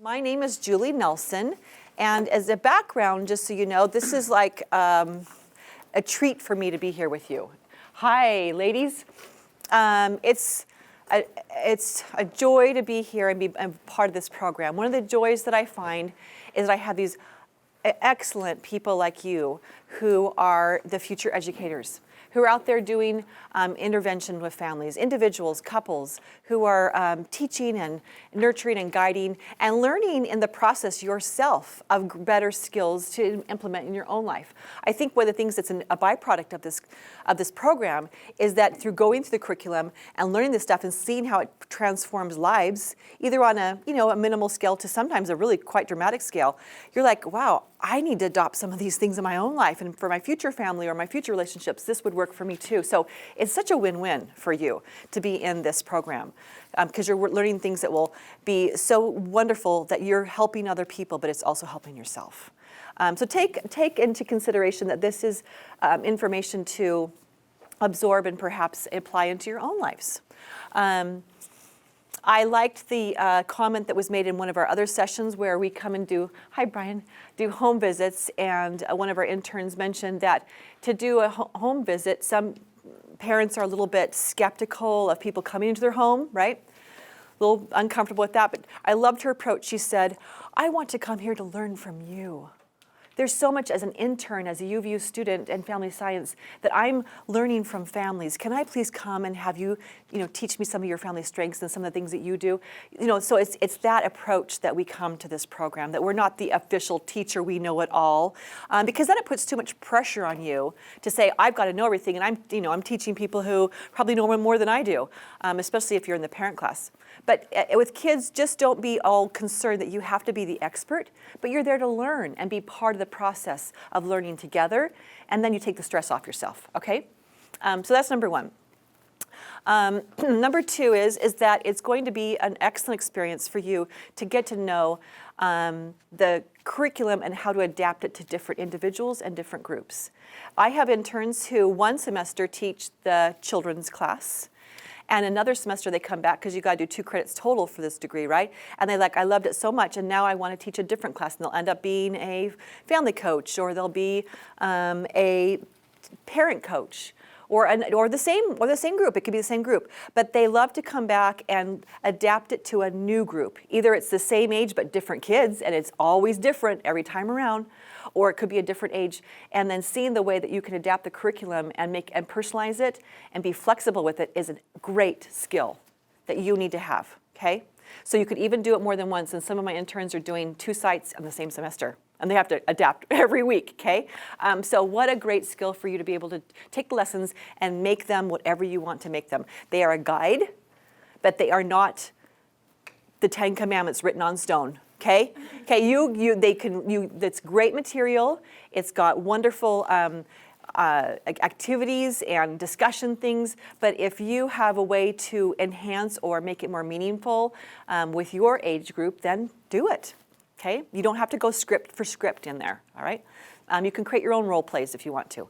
My name is Julie Nelson, and as a background, just so you know, this is like a treat for me to be here with you. Hi, ladies. It's a joy to be here and be part of this program. One of the joys that I find is that I have these excellent people like you who are the future educators, who are out there doing intervention with families, individuals, couples, who are teaching and nurturing and guiding and learning in the process yourself of better skills to implement in your own life. I think one of the things that's a byproduct of this program is that through going through the curriculum and learning this stuff and seeing how it transforms lives, either on a minimal scale to sometimes a really quite dramatic scale, you're like, wow, I need to adopt some of these things in my own life, and for my future family or my future relationships, this would work for me too. So it's such a win-win for you to be in this program because you're learning things that will be so wonderful that you're helping other people, but it's also helping yourself. So take into consideration that this is information to absorb and perhaps apply into your own lives. I liked the comment that was made in one of our other sessions where we come and do home visits, and one of our interns mentioned that to do a home visit, some parents are a little bit skeptical of people coming into their home, right? A little uncomfortable with that, but I loved her approach. She said, I want to come here to learn from you. There's so much as an intern, as a UVU student in family science, that I'm learning from families. Can I please come and have you, teach me some of your family strengths and some of the things that you do? So it's that approach that we come to this program, that we're not the official teacher, we know it all, because then it puts too much pressure on you to say, I've got to know everything, and I'm teaching people who probably know more than I do, especially if you're in the parent class. But with kids, just don't be all concerned that you have to be the expert, but you're there to learn and be part of the process of learning together, and then you take the stress off yourself, okay? So that's number one. Number two is that it's going to be an excellent experience for you to get to know the curriculum and how to adapt it to different individuals and different groups. I have interns who one semester teach the children's class, and another semester they come back because you got to do 2 credits total for this degree, right? And they're like, I loved it so much, and now I want to teach a different class. And they'll end up being a family coach, or they'll be a parent coach, or the same group. It could be the same group, but they love to come back and adapt it to a new group. Either it's the same age but different kids, and it's always different every time around, or it could be a different age, and then seeing the way that you can adapt the curriculum and personalize it and be flexible with it is a great skill that you need to have, okay? So you could even do it more than once, and some of my interns are doing 2 sites on the same semester, and they have to adapt every week, okay? So what a great skill for you to be able to take the lessons and make them whatever you want to make them. They are a guide, but they are not the 10 Commandments written on stone. Okay, that's great material. It's got wonderful activities and discussion things, but if you have a way to enhance or make it more meaningful with your age group, then do it, okay? You don't have to go script for script in there, all right? You can create your own role plays if you want to.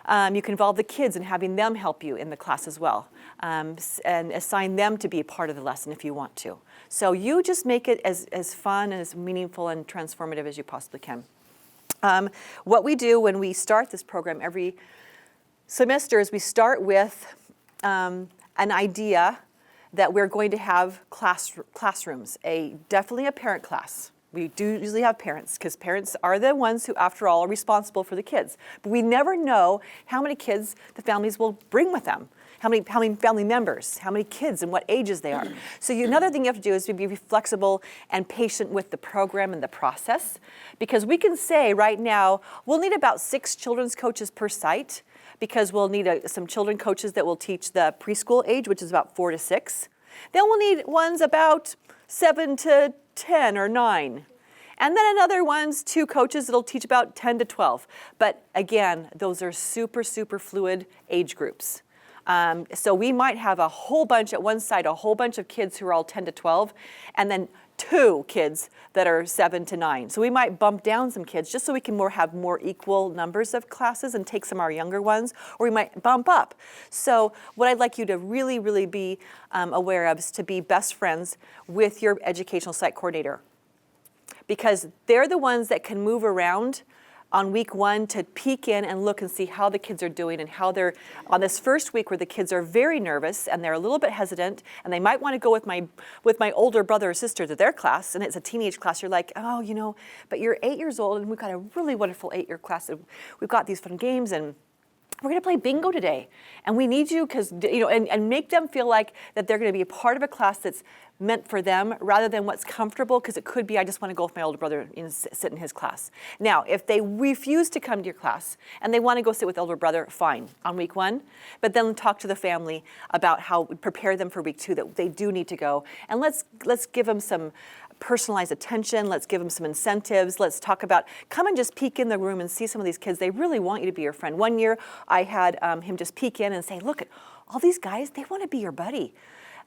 You can involve the kids in having them help you in the class as well, and assign them to be a part of the lesson if you want to. So you just make it as fun and as meaningful and transformative as you possibly can. What we do when we start this program every semester is we start with an idea that we're going to have classrooms, definitely a parent class. We do usually have parents, because parents are the ones who, after all, are responsible for the kids. But we never know how many kids the families will bring with them, how many family members, how many kids, and what ages they are. So another thing you have to do is to be flexible and patient with the program and the process, because we can say right now, we'll need about 6 children's coaches per site, because we'll need some children coaches that will teach the preschool age, which is about 4 to 6. Then we'll need ones about 7 to 10 or 9. And then another one's 2 coaches that'll teach about 10 to 12. But again, those are super, super fluid age groups. So we might have a whole bunch at one side, a whole bunch of kids who are all 10 to 12, and then 2 kids that are 7 to 9. So we might bump down some kids just so we can have more equal numbers of classes and take some of our younger ones, or we might bump up. So what I'd like you to really, really be aware of is to be best friends with your educational site coordinator. because they're the ones that can move around on week 1 to peek in and look and see how the kids are doing and how they're on this first week where the kids are very nervous and they're a little bit hesitant and they might want to go with my older brother or sister to their class, and it's a teenage class. You're like, oh, but you're 8 years old and we've got a really wonderful 8-year class and we've got these fun games and we're going to play bingo today, and we need you because, and make them feel like that they're going to be a part of a class that's meant for them rather than what's comfortable, because it could be, I just want to go with my older brother and sit in his class. Now, if they refuse to come to your class and they want to go sit with older brother, fine, on week 1, but then talk to the family about how, prepare them for week 2 that they do need to go, and let's give them some personalized attention. Let's give them some incentives. Let's talk about, come and just peek in the room and see some of these kids. They really want you to be your friend. One year I had him just peek in and say, look at all these guys, they want to be your buddy.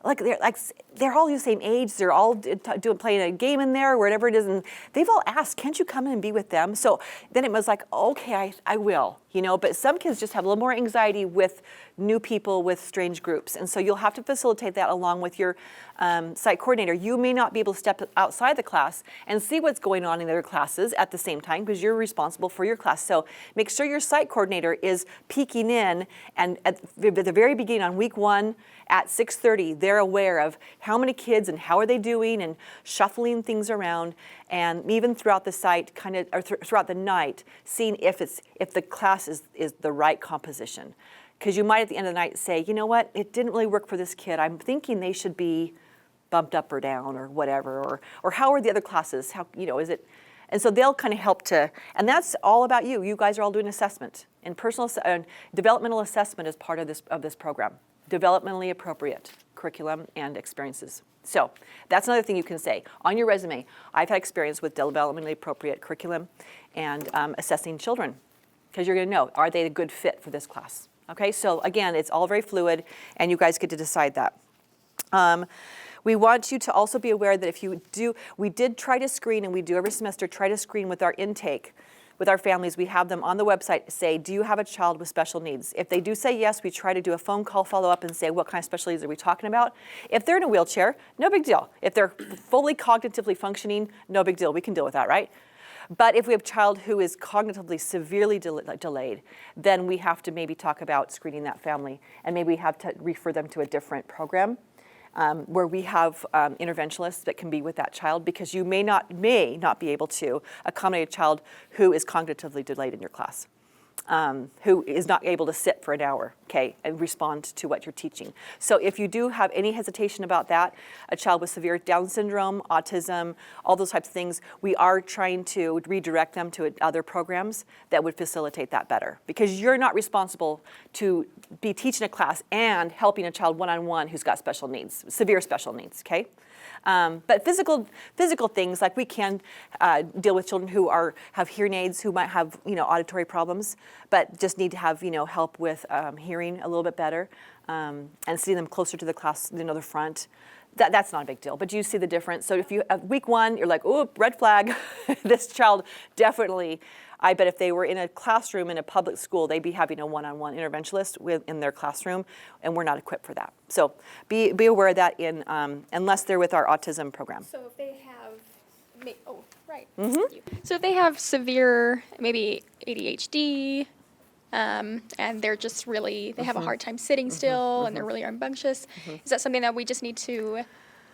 They're all the same age. They're all playing a game in there, or whatever it is, and they've all asked, can't you come in and be with them? So then it was like, okay, I will, But some kids just have a little more anxiety with new people, with strange groups, and so you'll have to facilitate that along with your site coordinator. You may not be able to step outside the class and see what's going on in the other classes at the same time because you're responsible for your class. So make sure your site coordinator is peeking in, and at the very beginning on week 1 at 6:30, they're aware of how many kids and how are they doing and shuffling things around, and even throughout the site, throughout the night, seeing if the class is the right composition. Because you might at the end of the night say, you know what, it didn't really work for this kid. I'm thinking they should be bumped up or down or whatever, or how are the other classes? How, is it? And so they'll kind of help to, and that's all about you. You guys are all doing assessment, and developmental assessment is part of this program. Developmentally appropriate curriculum and experiences. So that's another thing you can say on your resume. I've had experience with developmentally appropriate curriculum and assessing children, because you're going to know, are they a good fit for this class? Okay, so again, it's all very fluid, and you guys get to decide that. We want you to also be aware that we did try to screen, and we do every semester try to screen with our intake. With our families, we have them on the website say, do you have a child with special needs? If they do say yes, we try to do a phone call follow-up and say, what kind of special needs are we talking about? If they're in a wheelchair, no big deal. If they're fully cognitively functioning, no big deal. We can deal with that, right? But if we have a child who is cognitively severely delayed, then we have to maybe talk about screening that family, and maybe we have to refer them to a different program. Where we have interventionists that can be with that child, because you may not be able to accommodate a child who is cognitively delayed in your class, who is not able to sit for an hour, and respond to what you're teaching. So if you do have any hesitation about that, a child with severe Down syndrome, autism, all those types of things, we are trying to redirect them to other programs that would facilitate that better, because you're not responsible to be teaching a class and helping a child one-on-one who's got special needs, severe special needs, But physical things, like we can deal with children who have hearing aids, who might have auditory problems, but just need to have help with hearing a little bit better, and seeing them closer to the class, the front. That's not a big deal, but you see the difference. So if you week 1, you're like, oh, red flag, this child definitely. I bet if they were in a classroom in a public school, they'd be having a one-on-one interventionist in their classroom, and we're not equipped for that. So be aware of that unless they're with our autism program. So if they have, Thank you. So if they have severe, maybe ADHD, and they're just really, they have a hard time sitting still, and they're really rambunctious, is that something that we just need to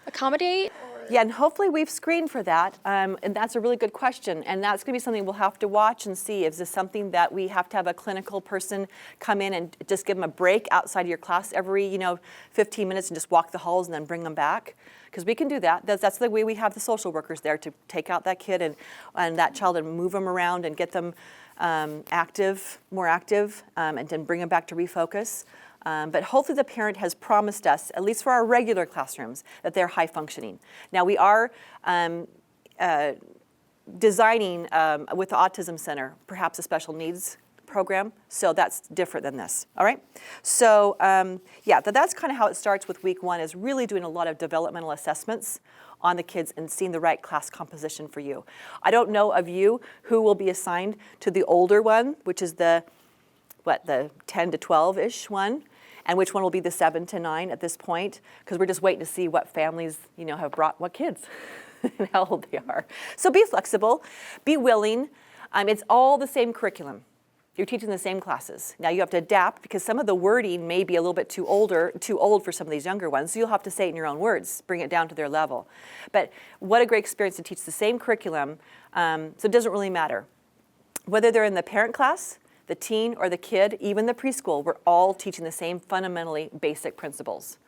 accommodate? Yeah, and hopefully we've screened for that, and that's a really good question, and that's going to be something we'll have to watch and see. Is this something that we have to have a clinical person come in and just give them a break outside of your class every 15 minutes and just walk the halls and then bring them back? Because we can do that. That's the way we have the social workers there, to take out that kid and that child and move them around and get them more active, and then bring them back to refocus. But hopefully the parent has promised us, at least for our regular classrooms, that they're high functioning. Now we are designing with the Autism Center perhaps a special needs program, so that's different than this, all right? So that's kind of how it starts with week 1, is really doing a lot of developmental assessments on the kids and seeing the right class composition for you. I don't know of you who will be assigned to the older one, which is the 10 to 12-ish one, and which one will be the 7 to 9 at this point, because we're just waiting to see what families, have brought what kids. and how old they are. So be flexible, be willing. It's all the same curriculum. You're teaching the same classes. Now you have to adapt because some of the wording may be a little bit too old for some of these younger ones. So you'll have to say it in your own words, bring it down to their level. But what a great experience to teach the same curriculum. So it doesn't really matter. Whether they're in the parent class, the teen, or the kid, even the preschool, we're all teaching the same fundamentally basic principles.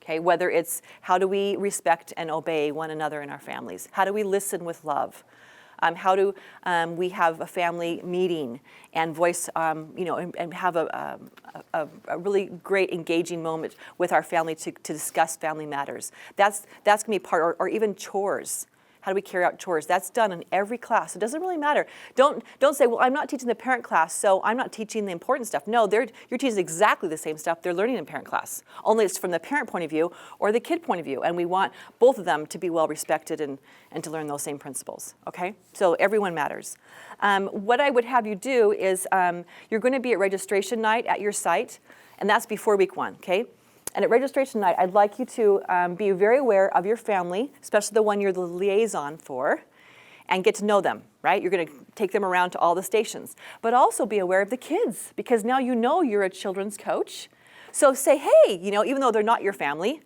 Okay, whether it's how do we respect and obey one another in our families? How do we listen with love? How do we have a family meeting and voice, and have a really great engaging moment with our family to discuss family matters. That's going to be part, or even chores. How do we carry out chores? That's done in every class. It doesn't really matter. Don't say, well, I'm not teaching the parent class, so I'm not teaching the important stuff. No, you're teaching exactly the same stuff they're learning in parent class. Only it's from the parent point of view or the kid point of view. And we want both of them to be well respected and to learn those same principles, okay? So everyone matters. What I would have you do is you're going to be at registration night at your site, and that's before week 1, okay? And at registration night, I'd like you to be very aware of your family, especially the one you're the liaison for, and get to know them, right? You're going to take them around to all the stations. But also be aware of the kids, because now you know you're a children's coach. So say, hey, even though they're not your family,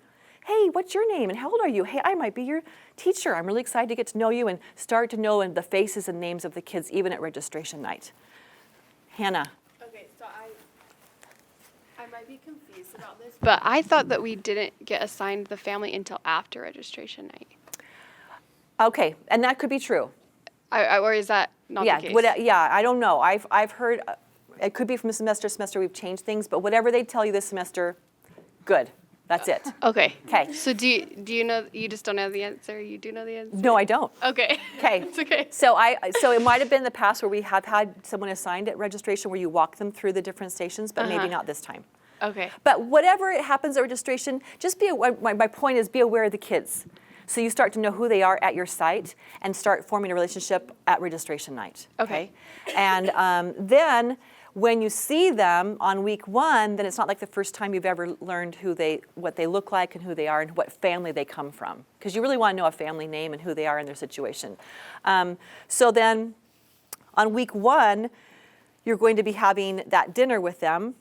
hey, what's your name and how old are you? Hey, I might be your teacher. I'm really excited to get to know you and start to know the faces and names of the kids even at registration night. Hannah. Okay, so I might be confused about this, but I thought that we didn't get assigned the family until after registration night. Okay, and that could be true. Or is that not the case? Yeah, I don't know. I've heard, it could be from semester to semester we've changed things, but whatever they tell you this semester, good. That's it. Okay. Okay. So do you know, you just don't know the answer? You do know the answer? No, I don't. Okay. Okay. It's okay. So it might have been in the past where we have had someone assigned at registration where you walk them through the different stations, but maybe not this time. Okay. But whatever it happens at registration, just my point is be aware of the kids. So you start to know who they are at your site and start forming a relationship at registration night. Okay. And then when you see them on week 1, then it's not like the first time you've ever learned what they look like and who they are and what family they come from. Because you really want to know a family name and who they are in their situation. So then on week 1, you're going to be having that dinner with them,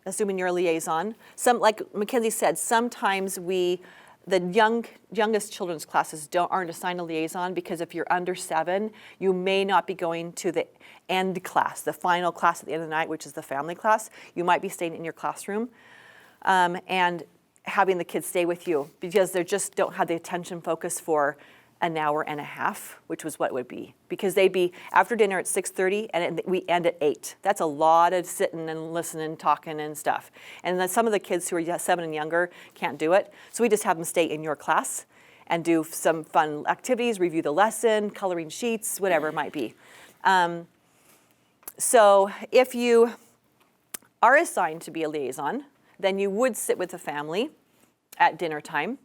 assuming you're a liaison. Like Mackenzie said, sometimes the youngest children's classes aren't assigned a liaison because if you're under 7, you may not be going to the end class, the final class at the end of the night, which is the family class. You might be staying in your classroom and having the kids stay with you because they just don't have the attention focus for an hour and a half, which was what it would be. Because they'd be after dinner at 6:30 and we end at 8. That's a lot of sitting and listening, talking and stuff. And then some of the kids who are 7 and younger can't do it. So we just have them stay in your class and do some fun activities, review the lesson, coloring sheets, whatever it might be. So if you are assigned to be a liaison, then you would sit with the family at dinner time.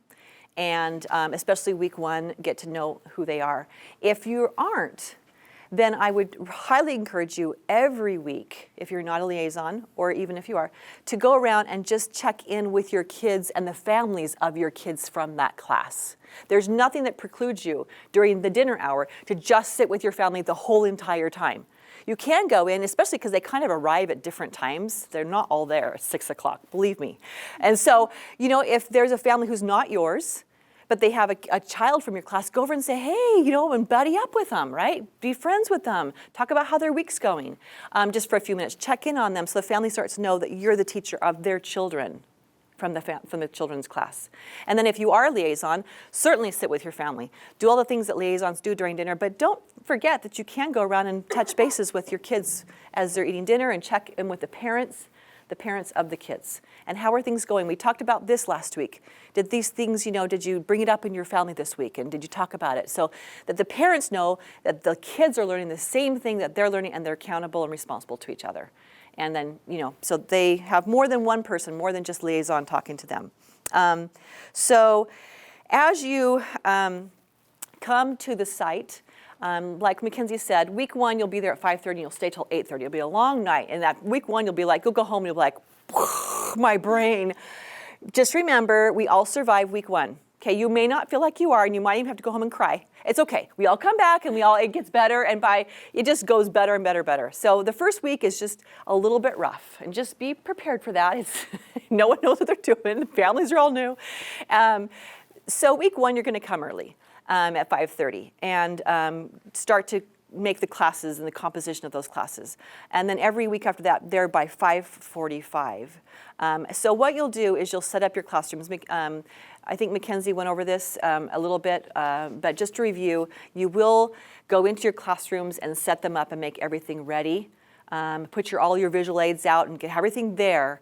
And especially week 1, get to know who they are. If you aren't, then I would highly encourage you every week, if you're not a liaison, or even if you are, to go around and just check in with your kids and the families of your kids from that class. There's nothing that precludes you during the dinner hour to just sit with your family the whole entire time. You can go in, especially because they kind of arrive at different times. They're not all there at 6 o'clock, believe me. And so, if there's a family who's not yours, but they have a child from your class, go over and say, hey, and buddy up with them, right? Be friends with them. Talk about how their week's going. Just for a few minutes, check in on them so the family starts to know that you're the teacher of their children from the children's class. And then if you are a liaison, certainly sit with your family. Do all the things that liaisons do during dinner, but don't forget that you can go around and touch bases with your kids as they're eating dinner and check in with the parents of the kids. And how are things going? We talked about this last week. Did these things, did you bring it up in your family this week? And did you talk about it? So that the parents know that the kids are learning the same thing that they're learning and they're accountable and responsible to each other. And then, so they have more than one person, more than just liaison talking to them. So as you come to the site, like Mackenzie said, week 1, you'll be there at 5:30 and you'll stay till 8:30. It'll be a long night. And that week 1, you'll be like, you'll go home and you'll be like, my brain. Just remember, we all survived week 1. Okay, you may not feel like you are, and you might even have to go home and cry. It's okay. We all come back, and it gets better, and it just goes better and better and better. So the first week is just a little bit rough, and just be prepared for that. No one knows what they're doing. The families are all new. So week 1, you're going to come early at 5:30 and start to make the classes and the composition of those classes. And then every week after that, they're by 5:45. So what you'll do is you'll set up your classrooms. I think Mackenzie went over this a little bit, but just to review, you will go into your classrooms and set them up and make everything ready. Put all your visual aids out and get everything there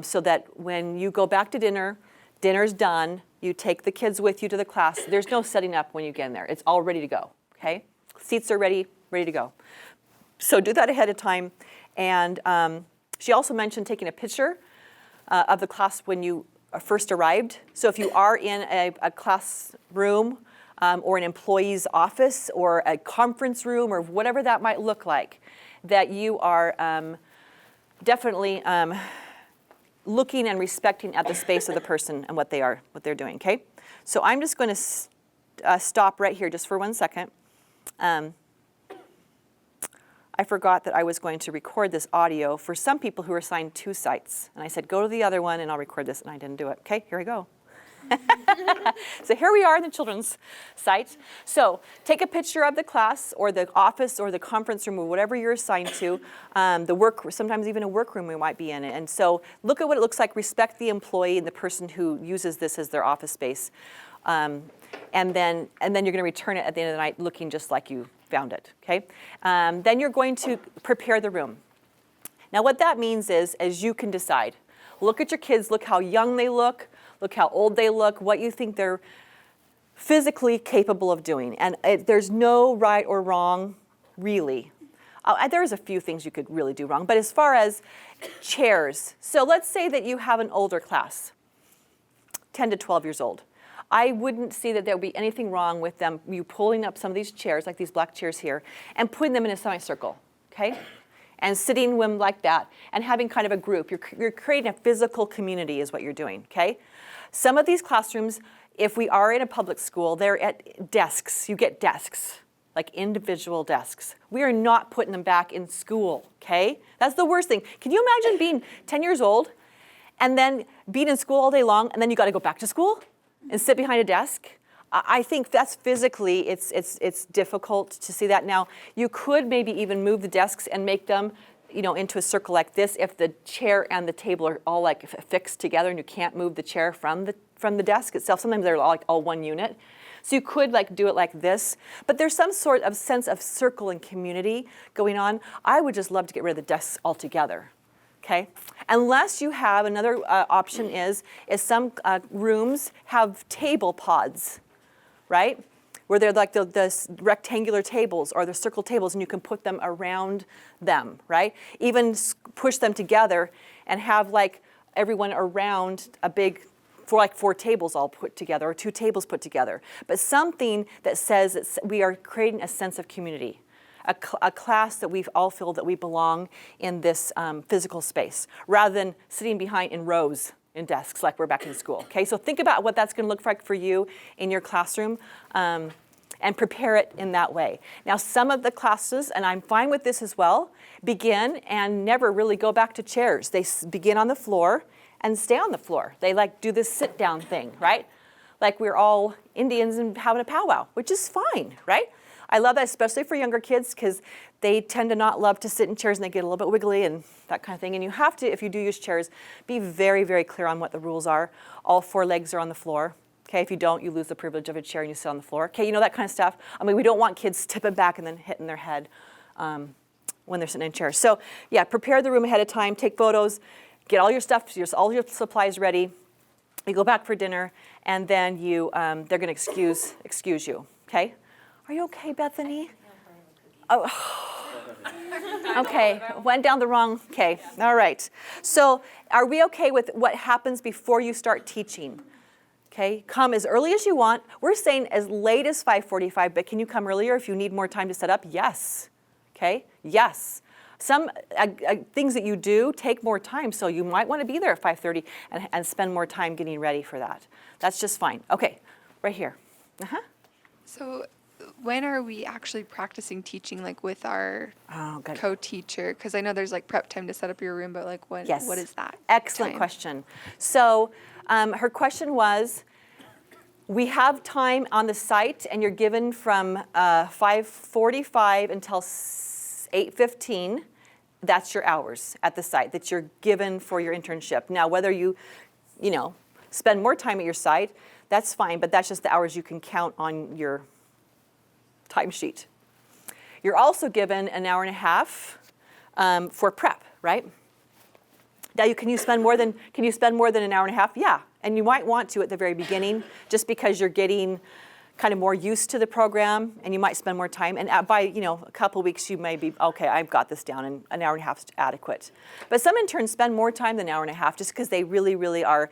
so that when you go back to dinner's done, you take the kids with you to the class. There's no setting up when you get in there. It's all ready to go, okay? Seats are ready to go. So do that ahead of time. And she also mentioned taking a picture of the class when you first arrived. So if you are in a classroom or an employee's office or a conference room or whatever that might look like, that you are definitely looking and respecting at the space of the person and what they're doing, okay? So I'm just going to stop right here just for 1 second. I forgot that I was going to record this audio for some people who are assigned 2 sites. And I said, go to the other one and I'll record this, and I didn't do it. Okay, here we go. So here we are in the children's site. So take a picture of the class or the office or the conference room or whatever you're assigned to, sometimes even a workroom we might be in. And so look at what it looks like, respect the employee and the person who uses this as their office space. And then you're going to return it at the end of the night looking just like you found it, okay? Then you're going to prepare the room. Now what that means is you can decide. Look at your kids, look how young they look how old they look, what you think they're physically capable of doing. And there's no right or wrong, really. There's a few things you could really do wrong, but as far as chairs, so let's say that you have an older class, 10 to 12 years old. I wouldn't see that there would be anything wrong with you pulling up some of these chairs, like these black chairs here, and putting them in a semicircle, okay? And sitting them like that, and having kind of a group. You're creating a physical community is what you're doing, okay? Some of these classrooms, if we are in a public school, they're at desks. You get desks, like individual desks. We are not putting them back in school, okay? That's the worst thing. Can you imagine being 10 years old and then being in school all day long, and then you got to go back to school and sit behind a desk? I think that's physically, it's difficult to see that. Now, you could maybe even move the desks and make them, into a circle like this if the chair and the table are all like fixed together and you can't move the chair from the desk itself. Sometimes they're all one unit. So you could do it like this, but there's some sort of sense of circle and community going on. I would just love to get rid of the desks altogether. Okay, unless you have another option is some rooms have table pods, right? Where they're like the rectangular tables or the circle tables, and you can put them around them, right? Even push them together and have everyone around a big, four tables all put together or 2 tables put together. But something that says that we are creating a sense of community. A class that we all feel that we belong in this physical space, rather than sitting behind in rows in desks like we're back in school. Okay, so think about what that's going to look like for you in your classroom and prepare it in that way. Now, some of the classes, and I'm fine with this as well, begin and never really go back to chairs. They begin on the floor and stay on the floor. They do this sit-down thing, right? Like we're all Indians and having a powwow, which is fine, right? I love that, especially for younger kids, because they tend to not love to sit in chairs and they get a little bit wiggly and that kind of thing. And you have to, if you do use chairs, be very, very clear on what the rules are. All 4 legs are on the floor. Okay, if you don't, you lose the privilege of a chair and you sit on the floor. Okay, that kind of stuff. I mean, we don't want kids tipping back and then hitting their head when they're sitting in chairs. So yeah, prepare the room ahead of time, take photos, get all your stuff, all your supplies ready. You go back for dinner, and then they're going to excuse you. Okay. Are you okay, Bethany? Oh, okay, went down the wrong, okay, all right. So are we okay with what happens before you start teaching? Okay, come as early as you want. We're saying as late as 5:45, but can you come earlier if you need more time to set up? Yes, okay, yes. Some things that you do take more time, so you might want to be there at 5:30 and spend more time getting ready for that. That's just fine. Okay, right here. Uh-huh. So when are we actually practicing teaching, like with our Oh, good. co-teacher? Because I know there's like prep time to set up your room, but like when, Yes. what is that? Excellent time? question. So her question was, we have time on the site, and you're given from 5:45 until 8:15. That's your hours at the site that you're given for your internship. Now, whether you spend more time at your site, that's fine, but that's just the hours you can count on your timesheet. You're also given an hour and a half for prep, right? Now, can you spend more than an hour and a half? Yeah, and you might want to at the very beginning, just because you're getting kind of more used to the program, and you might spend more time. And by a couple weeks, you may be okay. I've got this down, and an hour and a half is adequate. But some interns spend more time than an hour and a half, just because they really, really are,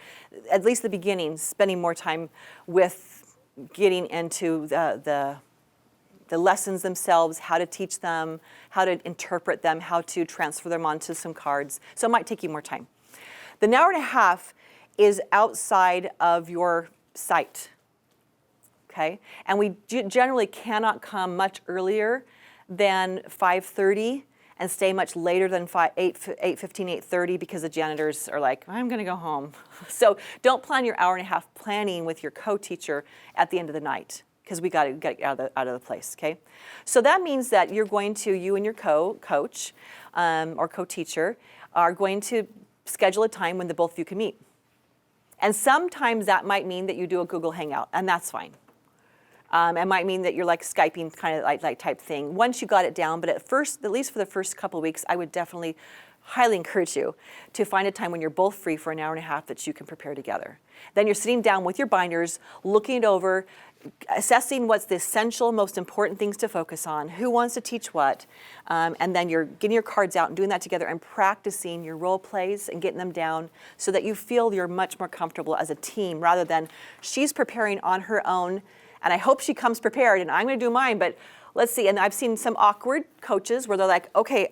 at least the beginning, spending more time with getting into the lessons themselves, how to teach them, how to interpret them, how to transfer them onto some cards. So it might take you more time. The hour and a half is outside of your site, okay? And we generally cannot come much earlier than 5:30 and stay much later than 8:15, 8:30, because the janitors are like, I'm gonna go home. So don't plan your hour and a half planning with your co-teacher at the end of the night, because we got to get out of the place, okay? So that means that you and your coach or co-teacher are going to schedule a time when the both of you can meet. And sometimes that might mean that you do a Google Hangout, and that's fine. It might mean that you're like Skyping kind of like type thing once you got it down, but at least for the first couple of weeks, I would definitely highly encourage you to find a time when you're both free for an hour and a half that you can prepare together. Then you're sitting down with your binders, looking it over, assessing what's the essential, most important things to focus on, who wants to teach what, and then you're getting your cards out and doing that together and practicing your role plays and getting them down so that you feel you're much more comfortable as a team, rather than she's preparing on her own, and I hope she comes prepared and I'm going to do mine, but let's see. And I've seen some awkward coaches where they're like, okay,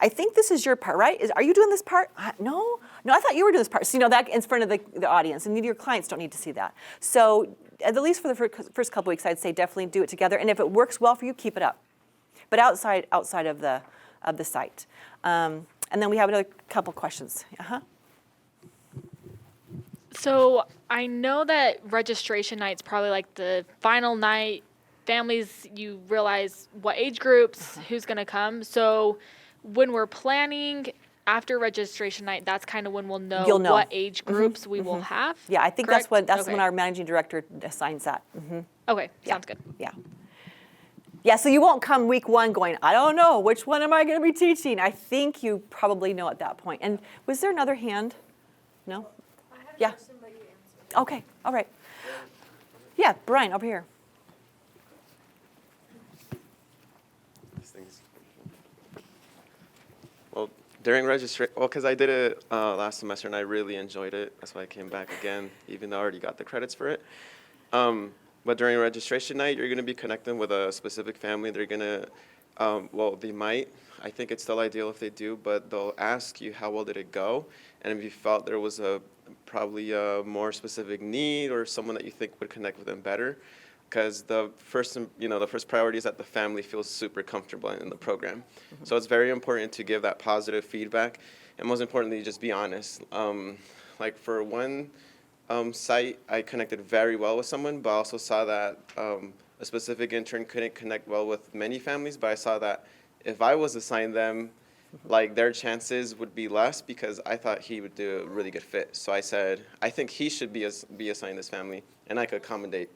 I think this is your part, right? Are you doing this part? No, I thought you were doing this part. So, that in front of the audience, and your clients don't need to see that. So at least for the first couple weeks, I'd say definitely do it together. And if it works well for you, keep it up. But outside of the site. And then we have another couple questions. Uh-huh. So I know that registration night's probably like the final night. Families, you realize what age groups, who's going to come. So when we're planning after registration night, that's kind of when we'll know, You'll know. what age groups we will have. Yeah, I think correct? that's when Okay. our managing director assigns that. Okay, sounds good. Yeah. Yeah, so you won't come week one going, I don't know, which one am I going to be teaching? I think you probably know at that point. And was there another hand? No? Yeah. Okay, all right. Yeah, Brian, over here. Well, during registration, because I did it last semester and I really enjoyed it. That's why I came back again, even though I already got the credits for it. But during registration night, you're going to be connecting with a specific family. They're going to, they might. I think it's still ideal if they do, but they'll ask you how well did it go, and if you felt there was probably a more specific need or someone that you think would connect with them better, because the first priority is that the family feels super comfortable in the program. Mm-hmm. So it's very important to give that positive feedback, and most importantly, just be honest. Like for one site, I connected very well with someone, but I also saw that a specific intern couldn't connect well with many families, but I saw that if I was assigned them, like their chances would be less, because I thought he would do a really good fit. So I said, I think he should be assigned this family, and I could accommodate.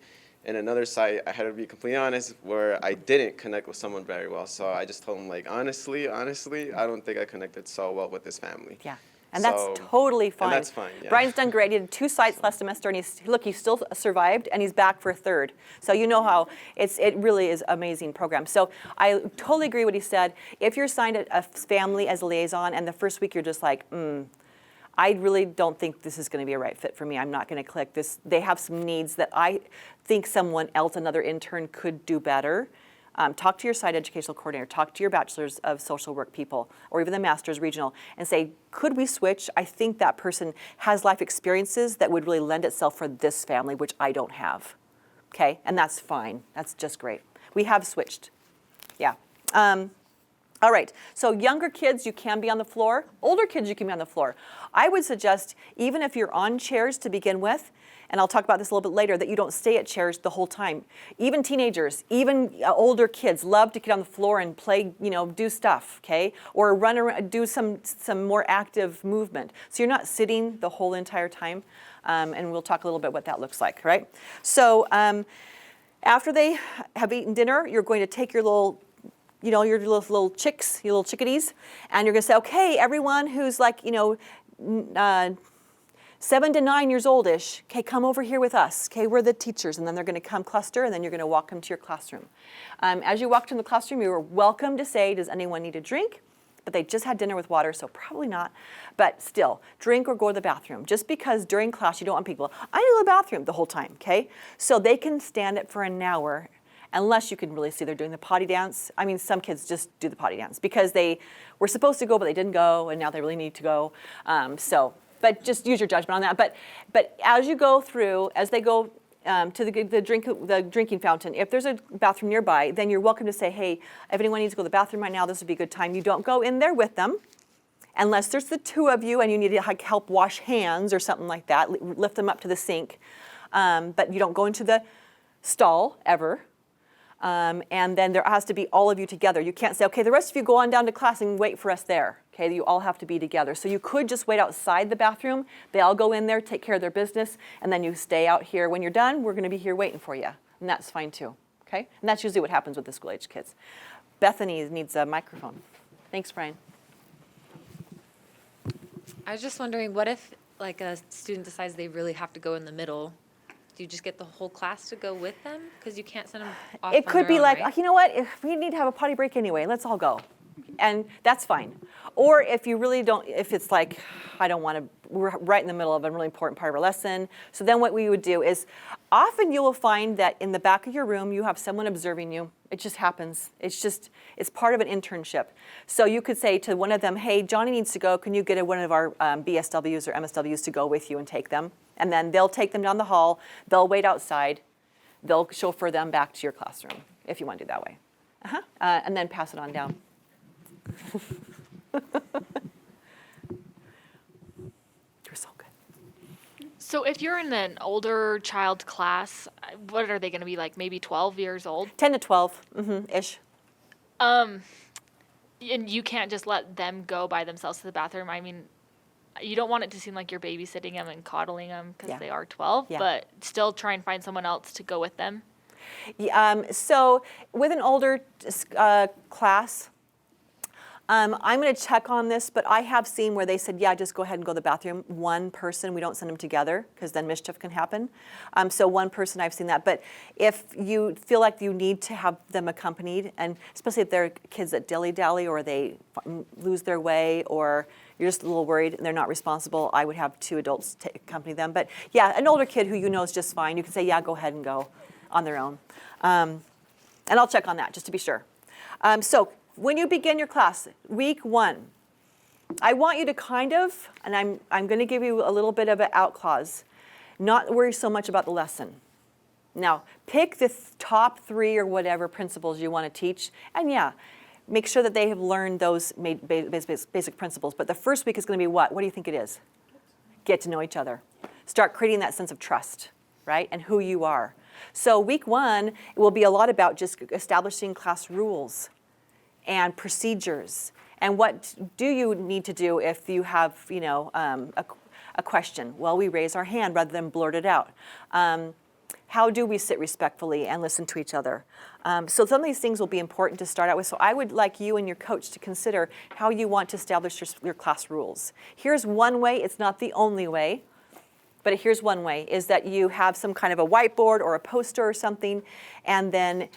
In another site, I had to be completely honest, where I didn't connect with someone very well. So I just told him, like, honestly, I don't think I connected so well with this family. Yeah. And that's totally fine. And that's fine, yeah. Brian's done great. He did 2 sites last semester, and he still survived, and he's back for a 3rd. So you know how it really is an amazing program. So I totally agree with what he said. If you're assigned a family as a liaison, and the first week you're just like, I really don't think this is going to be a right fit for me. I'm not going to click this. They have some needs that I think someone else, another intern, could do better. Talk to your site educational coordinator, talk to your bachelor's of social work people, or even the master's regional, and say, could we switch? I think that person has life experiences that would really lend itself for this family, which I don't have. Okay, and that's fine. That's just great. We have switched. Yeah. All right, so younger kids, you can be on the floor. Older kids, you can be on the floor. I would suggest, even if you're on chairs to begin with, and I'll talk about this a little bit later, that you don't stay at chairs the whole time. Even teenagers, even older kids love to get on the floor and play, do stuff, okay? Or run around, do some more active movement. So you're not sitting the whole entire time, and we'll talk a little bit what that looks like, right? So after they have eaten dinner, you're going to take your little your little chicks, your little chickadees, and you're going to say, okay, everyone who's like, 7 to 9 years old-ish, okay, come over here with us. Okay, we're the teachers, and then they're going to come cluster, and then you're going to walk them to your classroom. As you walk to the classroom, you are welcome to say, does anyone need a drink? But they just had dinner with water, so probably not. But still, drink or go to the bathroom. Just because during class you don't want people, I need to go to the bathroom the whole time, okay? So they can stand it for an hour, unless you can really see they're doing the potty dance. I mean, some kids just do the potty dance because they were supposed to go, but they didn't go, and now they really need to go. But just use your judgment on that. But as you go through, as they go to the drinking fountain, if there's a bathroom nearby, then you're welcome to say, hey, if anyone needs to go to the bathroom right now, this would be a good time. You don't go in there with them, unless there's the two of you and you need to help wash hands or something like that. Lift them up to the sink. But you don't go into the stall ever. And then there has to be all of you together. You can't say, okay, the rest of you go on down to class and wait for us there. Okay, you all have to be together. So you could just wait outside the bathroom. They all go in there, take care of their business, and then you stay out here. When you're done, we're going to be here waiting for you. And that's fine too. Okay? And that's usually what happens with the school-age kids. Bethany needs a microphone. Thanks, Brian. I was just wondering, what if like a student decides they really have to go in the middle? Do you just get the whole class to go with them? Because you can't send them off It on could their be own, like, right? you know what, if we need to have a potty break anyway, let's all go. And that's fine. Or if you really don't, if it's like, I don't want to, we're right in the middle of a really important part of our lesson. So then what we would do is, often you will find that in the back of your room, you have someone observing you. It just happens. It's part of an internship. So you could say to one of them, hey, Johnny needs to go. Can you get one of our BSWs or MSWs to go with you and take them? And then they'll take them down the hall. They'll wait outside. They'll chauffeur them back to your classroom, if you want to do it that way. And then pass it on down. You're so good. So if you're in an older child class, what are they going to be like? Maybe 12 years old? 10 to 12, ish. And you can't just let them go by themselves to the bathroom. I mean, you don't want it to seem like you're babysitting them and coddling them because Yeah. they are 12, Yeah. but still try and find someone else to go with them. So with an older class, I'm going to check on this, but I have seen where they said, yeah, just go ahead and go to the bathroom. One person, we don't send them together because then mischief can happen. So one person, I've seen that. But if you feel like you need to have them accompanied, and especially if they're kids that dilly-dally or they lose their way or you're just a little worried and they're not responsible, I would have two adults accompany them. But yeah, an older kid who you know is just fine, you can say, yeah, go ahead and go on their own. And I'll check on that just to be sure. So when you begin your class, week 1, I want you to kind of, and I'm going to give you a little bit of an out clause, not worry so much about the lesson. Now, pick the top 3 or whatever principles you want to teach, and yeah, make sure that they have learned those basic principles. But the first week is going to be what? What do you think it is? Get to know each other. Start creating that sense of trust, right? And who you are. So week 1, it will be a lot about just establishing class rules and procedures. And what do you need to do if you have, a question? Well, we raise our hand rather than blurt it out. How do we sit respectfully and listen to each other? So some of these things will be important to start out with. So I would like you and your coach to consider how you want to establish your class rules. Here's one way. It's not the only way. But here's one way, is that you have some kind of a whiteboard or a poster or something, and then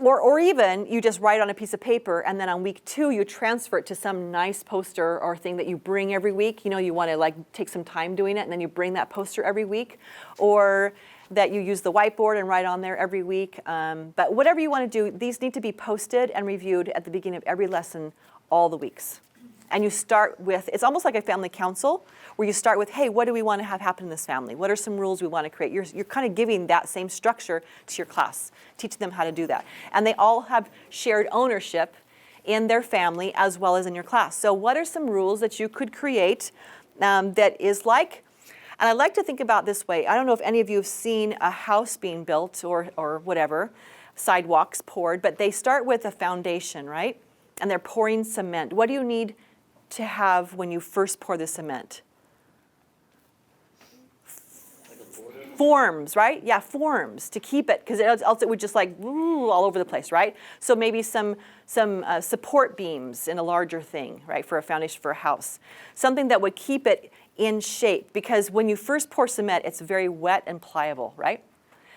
Or even you just write on a piece of paper and then on week 2 you transfer it to some nice poster or thing that you bring every week. You know, you want to like take some time doing it and then you bring that poster every week. Or that you use the whiteboard and write on there every week. But whatever you want to do, these need to be posted and reviewed at the beginning of every lesson all the weeks. And you start with, it's almost like a family council, where you start with, hey, what do we want to have happen in this family? What are some rules we want to create? You're kind of giving that same structure to your class, teaching them how to do that. And they all have shared ownership in their family as well as in your class. So what are some rules that you could create that is like, and I like to think about this way. I don't know if any of you have seen a house being built or whatever, sidewalks poured, but they start with a foundation, right? And they're pouring cement. What do you need to have when you first pour the cement? Forms, right? Yeah, forms to keep it, because else it would just like all over the place, right? So maybe some support beams in a larger thing, right, for a foundation for a house. Something that would keep it in shape, because when you first pour cement, it's very wet and pliable, right?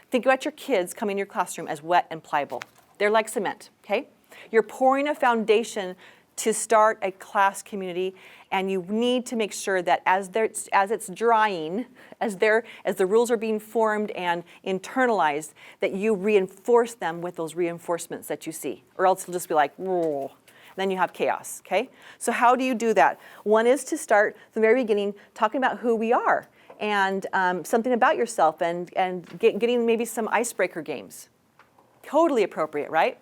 Think about your kids coming in your classroom as wet and pliable. They're like cement, okay? You're pouring a foundation to start a class community, and you need to make sure that as it's drying, as the rules are being formed and internalized, that you reinforce them with those reinforcements that you see, or else it'll just be like, whoa. Then you have chaos, okay? So how do you do that? One is to start from the very beginning talking about who we are and something about yourself and getting maybe some icebreaker games. Totally appropriate, right?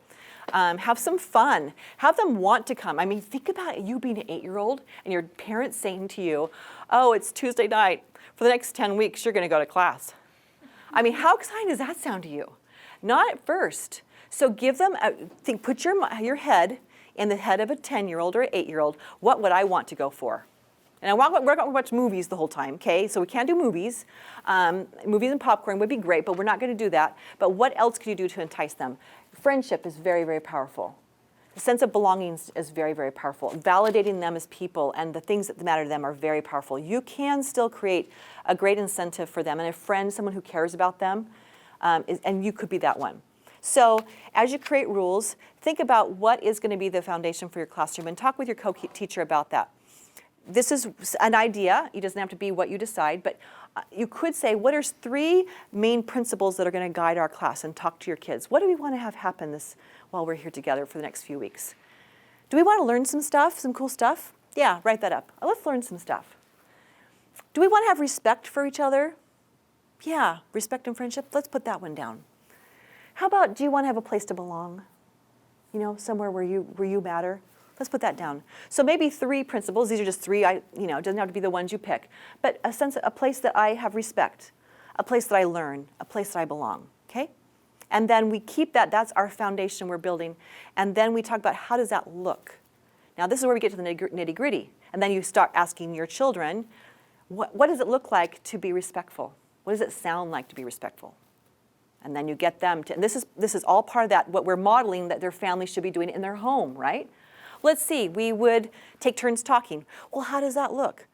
Have some fun. Have them want to come. I mean, think about you being an 8-year-old and your parents saying to you, oh, it's Tuesday night. For the next 10 weeks, you're going to go to class. I mean, how exciting does that sound to you? Not at first. So give them, put your head in the head of a 10-year-old or an 8-year-old. What would I want to go for? And we're going to watch movies the whole time, okay? So we can't do movies. Movies and popcorn would be great, but we're not going to do that. But what else could you do to entice them? Friendship is very, very powerful. The sense of belonging is very, very powerful. Validating them as people and the things that matter to them are very powerful. You can still create a great incentive for them, and a friend, someone who cares about them, and you could be that one. So as you create rules, think about what is going to be the foundation for your classroom and talk with your co-teacher about that. This is an idea. It doesn't have to be what you decide, but you could say, what are 3 main principles that are going to guide our class, and talk to your kids. What do we want to have happen while we're here together for the next few weeks? Do we want to learn some stuff, some cool stuff? Yeah, write that up. Let's learn some stuff. Do we want to have respect for each other? Yeah, respect and friendship. Let's put that one down. How about, do you want to have a place to belong? You know, somewhere where you matter? Let's put that down. So maybe 3 principles. These are just 3. It doesn't have to be the ones you pick, but a place that I have respect, a place that I learn, a place that I belong. Okay, and then we keep that. That's our foundation we're building, and then we talk about how does that look. Now this is where we get to the nitty gritty, and then you start asking your children, what does it look like to be respectful? What does it sound like to be respectful? And then you get them to. And this is all part of that. What we're modeling that their family should be doing in their home, right? Let's see, we would take turns talking. Well, how does that look?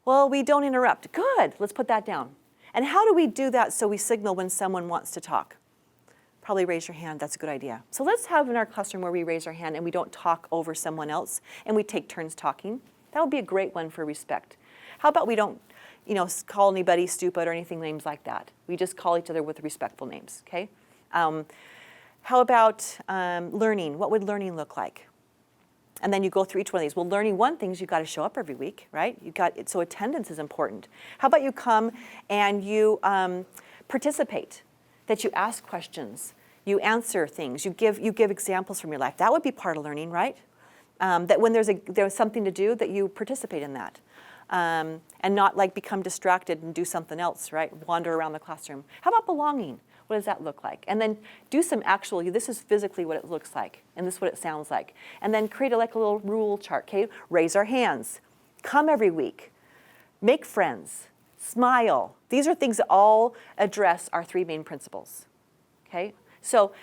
Well, we don't interrupt. Good, let's put that down. And how do we do that so we signal when someone wants to talk? Probably raise your hand, that's a good idea. So let's have in our classroom where we raise our hand and we don't talk over someone else and we take turns talking. That would be a great one for respect. How about we don't, call anybody stupid or anything names like that. We just call each other with respectful names, okay? How about learning? What would learning look like? And then you go through each one of these. Well, learning one thing is you've got to show up every week, right? So attendance is important. How about you come and you participate, that you ask questions, you answer things, you give examples from your life. That would be part of learning, right? That when there's something to do, that you participate in that. And not like become distracted and do something else, right? Wander around the classroom. How about belonging? What does that look like? And then do some actual, this is physically what it looks like, and this is what it sounds like. And then create a little rule chart, okay? Raise our hands, come every week, make friends, smile. These are things that all address our 3 main principles, okay? So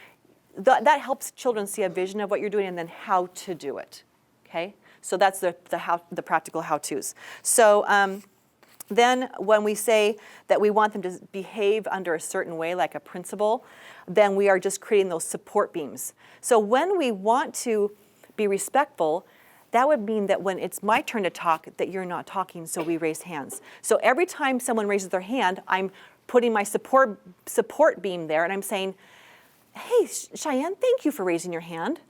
that helps children see a vision of what you're doing and then how to do it, okay? So that's the practical how-tos. So Then when we say that we want them to behave under a certain way, like a principle, then we are just creating those support beams. So when we want to be respectful, that would mean that when it's my turn to talk, that you're not talking, so we raise hands. So every time someone raises their hand, I'm putting my support beam there, and I'm saying, hey, Cheyenne, thank you for raising your hand.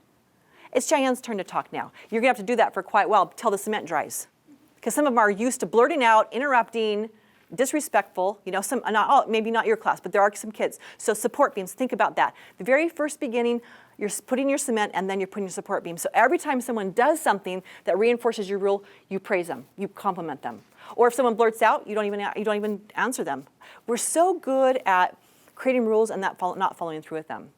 It's Cheyenne's turn to talk now. You're gonna have to do that for quite a while till the cement dries. Because some of them are used to blurting out, interrupting, disrespectful, some, maybe not your class, but there are some kids. So support beams, think about that. The very first beginning, you're putting your cement and then you're putting your support beam. So every time someone does something that reinforces your rule, you praise them, you compliment them. Or if someone blurts out, you don't even answer them. We're so good at creating rules and not following through with them.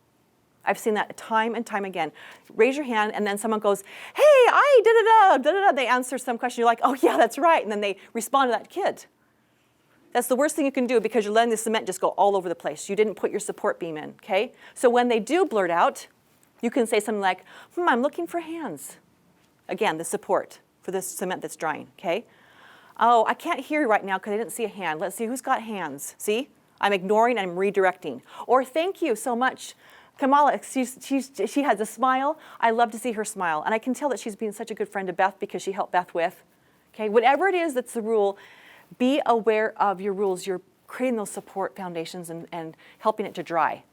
I've seen that time and time again. Raise your hand, and then someone goes, hey, I da-da-da, da-da-da. They answer some question. You're like, oh, yeah, that's right. And then they respond to that kid. That's the worst thing you can do because you're letting the cement just go all over the place. You didn't put your support beam in, okay? So when they do blurt out, you can say something like, I'm looking for hands. Again, the support for the cement that's drying, okay? Oh, I can't hear you right now because I didn't see a hand. Let's see who's got hands. See? I'm ignoring and I'm redirecting. Or thank you so much. Kamala, she has a smile. I love to see her smile. And I can tell that she's being such a good friend to Beth because she helped Beth with. Okay, whatever it is that's the rule, be aware of your rules. You're creating those support foundations and helping it to dry.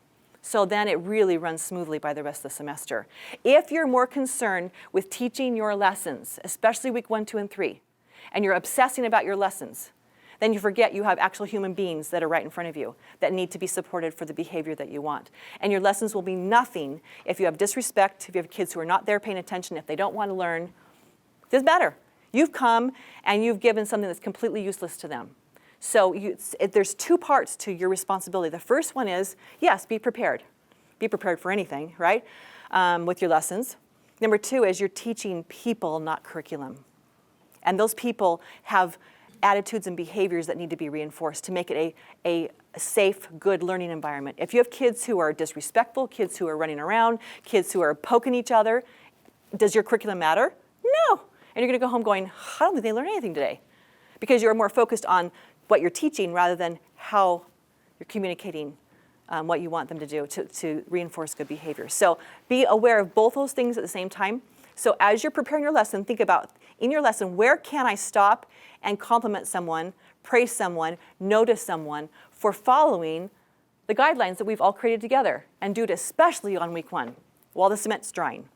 So then it really runs smoothly by the rest of the semester. If you're more concerned with teaching your lessons, especially week 1, 2, and 3, and you're obsessing about your lessons, then you forget you have actual human beings that are right in front of you that need to be supported for the behavior that you want. And your lessons will be nothing if you have disrespect, if you have kids who are not there paying attention, if they don't want to learn. It doesn't matter. You've come and you've given something that's completely useless to them. So there's 2 parts to your responsibility. The first one is, yes, be prepared. Be prepared for anything, right, with your lessons. Number 2 is you're teaching people, not curriculum. And those people have attitudes and behaviors that need to be reinforced to make it a safe, good learning environment. If you have kids who are disrespectful, kids who are running around, kids who are poking each other, does your curriculum matter? No. And you're going to go home going, I don't think they learned anything today. Because you're more focused on what you're teaching rather than how you're communicating what you want them to do to reinforce good behavior. So be aware of both those things at the same time. So as you're preparing your lesson, think about, in your lesson, where can I stop and compliment someone, praise someone, notice someone for following the guidelines that we've all created together, and do it especially on week 1 while the cement's drying.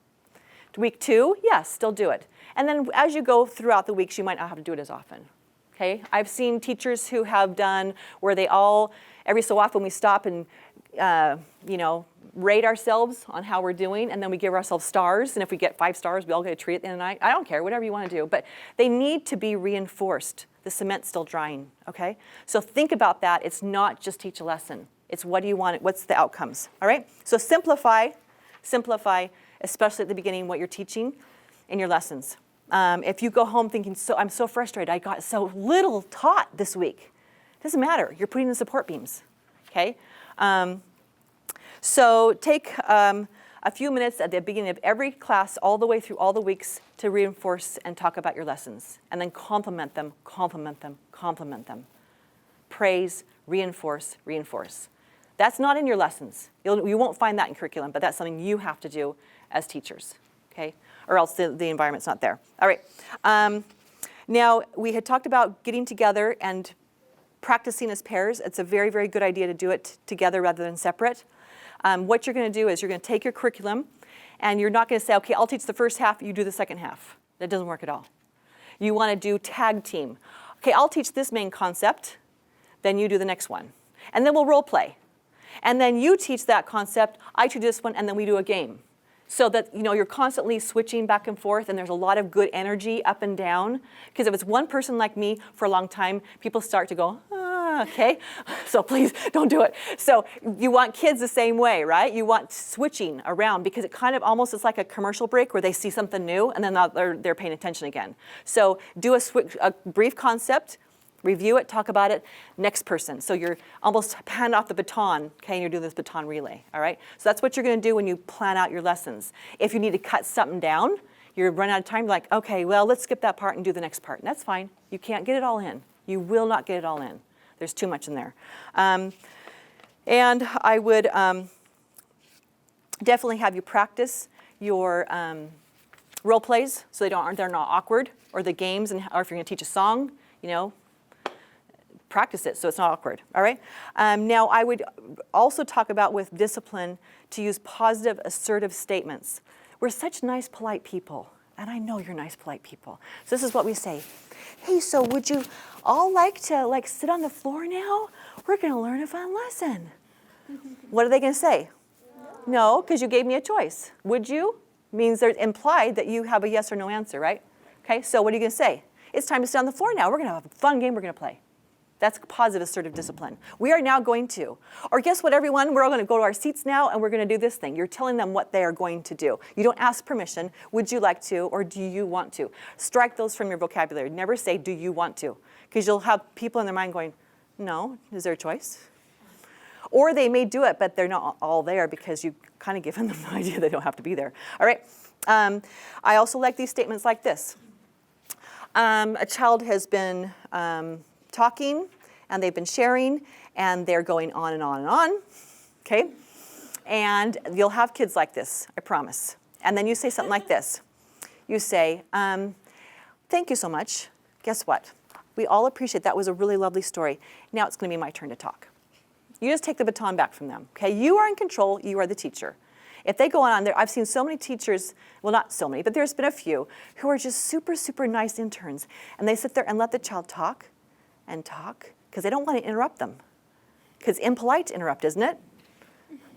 Week 2, yes, still do it. And then as you go throughout the weeks, you might not have to do it as often. Okay? I've seen teachers who have done where they all, every so often we stop and, rate ourselves on how we're doing, and then we give ourselves stars, and if we get 5 stars, we all get a treat at the end of the night. I don't care, whatever you want to do, but they need to be reinforced. The cement's still drying, okay? So think about that. It's not just teach a lesson. It's what do you want, what's the outcomes, all right? So simplify, especially at the beginning, what you're teaching in your lessons. If you go home thinking, I'm so frustrated, I got so little taught this week, it doesn't matter. You're putting in support beams, okay? So take a few minutes at the beginning of every class all the way through all the weeks to reinforce and talk about your lessons. And then compliment them, compliment them, compliment them. Praise, reinforce, reinforce. That's not in your lessons. You won't find that in curriculum, but that's something you have to do as teachers, okay? Or else the environment's not there. All right. Now, we had talked about getting together and practicing as pairs. It's a very, very good idea to do it together rather than separate. What you're going to do is you're going to take your curriculum, and you're not going to say, okay, I'll teach the first half, you do the second half. That doesn't work at all. You want to do tag team. Okay, I'll teach this main concept, then you do the next one. And then we'll role play. And then you teach that concept, I teach this one, and then we do a game. So that you're constantly switching back and forth, and there's a lot of good energy up and down. Because if it's one person like me for a long time, people start to go, okay, so please don't do it. So you want kids the same way, right? You want switching around because it kind of almost is like a commercial break where they see something new and then they're paying attention again. So do a brief concept, review it, talk about it, next person. So you're almost hand off the baton, okay, and you're doing this baton relay, all right? So that's what you're gonna do when you plan out your lessons. If you need to cut something down, you're running out of time, like, okay, well, let's skip that part and do the next part. And that's fine. You can't get it all in. You will not get it all in. There's too much in there. And I would definitely have you practice your role plays so they're not awkward, or the games, or if you're going to teach a song, practice it so it's not awkward, all right? Now, I would also talk about with discipline to use positive, assertive statements. We're such nice, polite people, and I know you're nice, polite people. So this is what we say. Hey, so would you all like to sit on the floor now? We're going to learn a fun lesson. What are they going to say? No, because you gave me a choice. Would you? Means they're implied that you have a yes or no answer, right? Okay, so what are you going to say? It's time to sit on the floor now. We're going to have a fun game we're going to play. That's positive assertive discipline. We are now going to. Or guess what, everyone? We're all going to go to our seats now, and we're going to do this thing. You're telling them what they are going to do. You don't ask permission. Would you like to, or do you want to? Strike those from your vocabulary. Never say, do you want to? Because you'll have people in their mind going, no, is there a choice? Or they may do it, but they're not all there because you kind of given them the idea they don't have to be there. All right. I also like these statements like this. A child has been talking, and they've been sharing, and they're going on and on and on, okay? And you'll have kids like this, I promise. And then you say something like this. You say, thank you so much. Guess what? We all appreciate that was a really lovely story. Now it's going to be my turn to talk. You just take the baton back from them, okay? You are in control. You are the teacher. If they go on there, I've seen so many teachers, well, not so many, but there's been a few who are just super, super nice interns. And they sit there and let the child talk and talk because they don't want to interrupt them. Because impolite to interrupt, isn't it?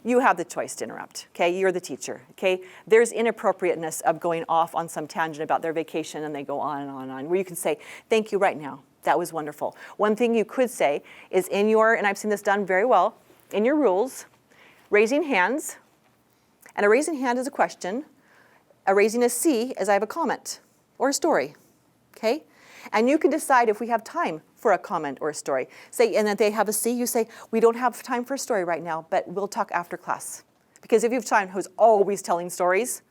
You have the choice to interrupt, okay? You're the teacher, okay? There's inappropriateness of going off on some tangent about their vacation and they go on and on and on, where you can say, thank you right now. That was wonderful. One thing you could say is in your, and I've seen this done very well, in your rules, raising hands, and a raising hand is a question, a raising a C is I have a comment or a story, okay? And you can decide if we have time for a comment or a story. Say, and if they have a C, you say, we don't have time for a story right now, but we'll talk after class. Because if you have time who's always telling stories,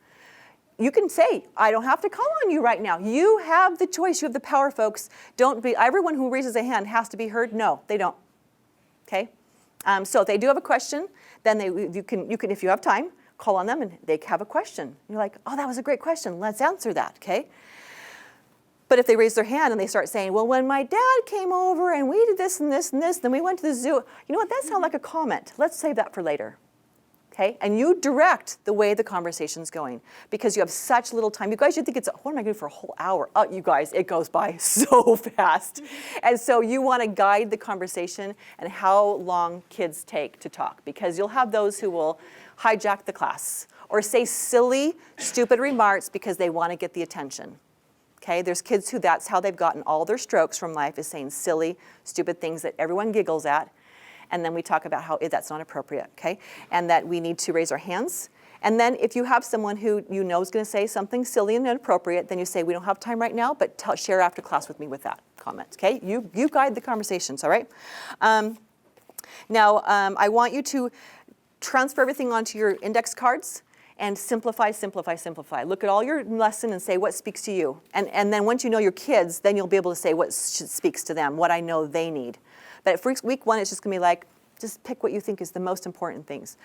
you can say, I don't have to call on you right now. You have the choice. You have the power, folks. Don't be, everyone who raises a hand has to be heard. No, they don't, okay? So if they do have a question, then you can, if you have time, call on them and they have a question. You're like, oh, that was a great question. Let's answer that, okay? But if they raise their hand and they start saying, well, when my dad came over and we did this and this and this, then we went to the zoo. You know what, that sounds like a comment. Let's save that for later, okay? And you direct the way the conversation's going because you have such little time. You guys, you think it's, what am I going to do for a whole hour? Oh, you guys, it goes by so fast. And so you want to guide the conversation and how long kids take to talk because you'll have those who will hijack the class or say silly, stupid remarks because they want to get the attention. Okay, there's kids who that's how they've gotten all their strokes from life is saying silly, stupid things that everyone giggles at. And then we talk about how that's not appropriate, okay? And that we need to raise our hands. And then if you have someone who you know is going to say something silly and inappropriate, then you say, we don't have time right now, but share after class with me with that comment, okay? You guide the conversations, all right? Now, I want you to transfer everything onto your index cards. And simplify, simplify, simplify. Look at all your lesson and say what speaks to you. And then once you know your kids, then you'll be able to say what speaks to them, what I know they need. But for week one, it's just going to be like, just pick what you think is the most important things.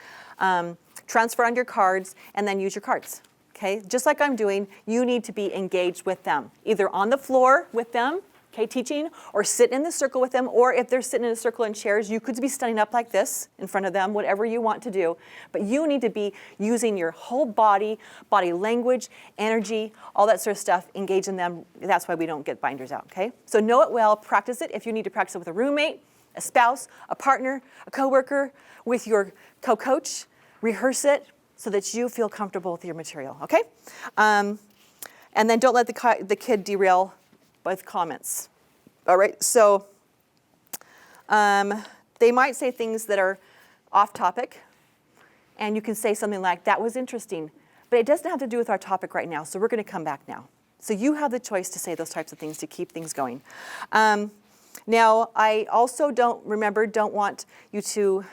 Transfer on your cards and then use your cards. Okay? Just like I'm doing, you need to be engaged with them. Either on the floor with them, okay, teaching, or sit in the circle with them, or if they're sitting in a circle in chairs, you could be standing up like this in front of them, whatever you want to do. But you need to be using your whole body language, energy, all that sort of stuff, engaging them. That's why we don't get binders out, okay? So know it well, practice it. If you need to practice it with a roommate, a spouse, a partner, a coworker, with your co-coach, rehearse it so that you feel comfortable with your material, okay? And then don't let the kid derail with comments. All right, so they might say things that are off topic, and you can say something like, that was interesting, but it doesn't have to do with our topic right now, so we're going to come back now. So you have the choice to say those types of things to keep things going. Now, I also don't want you to,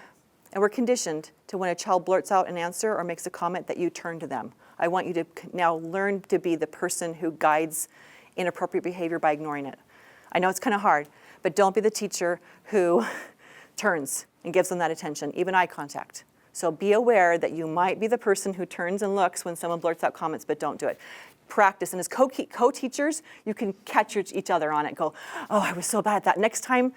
and we're conditioned to when a child blurts out an answer or makes a comment that you turn to them. I want you to now learn to be the person who guides inappropriate behavior by ignoring it. I know it's kind of hard, but don't be the teacher who turns and gives them that attention, even eye contact. So be aware that you might be the person who turns and looks when someone blurts out comments, but don't do it. Practice, and as co-teachers, you can catch each other on it. Go, oh, I was so bad at that. Next time,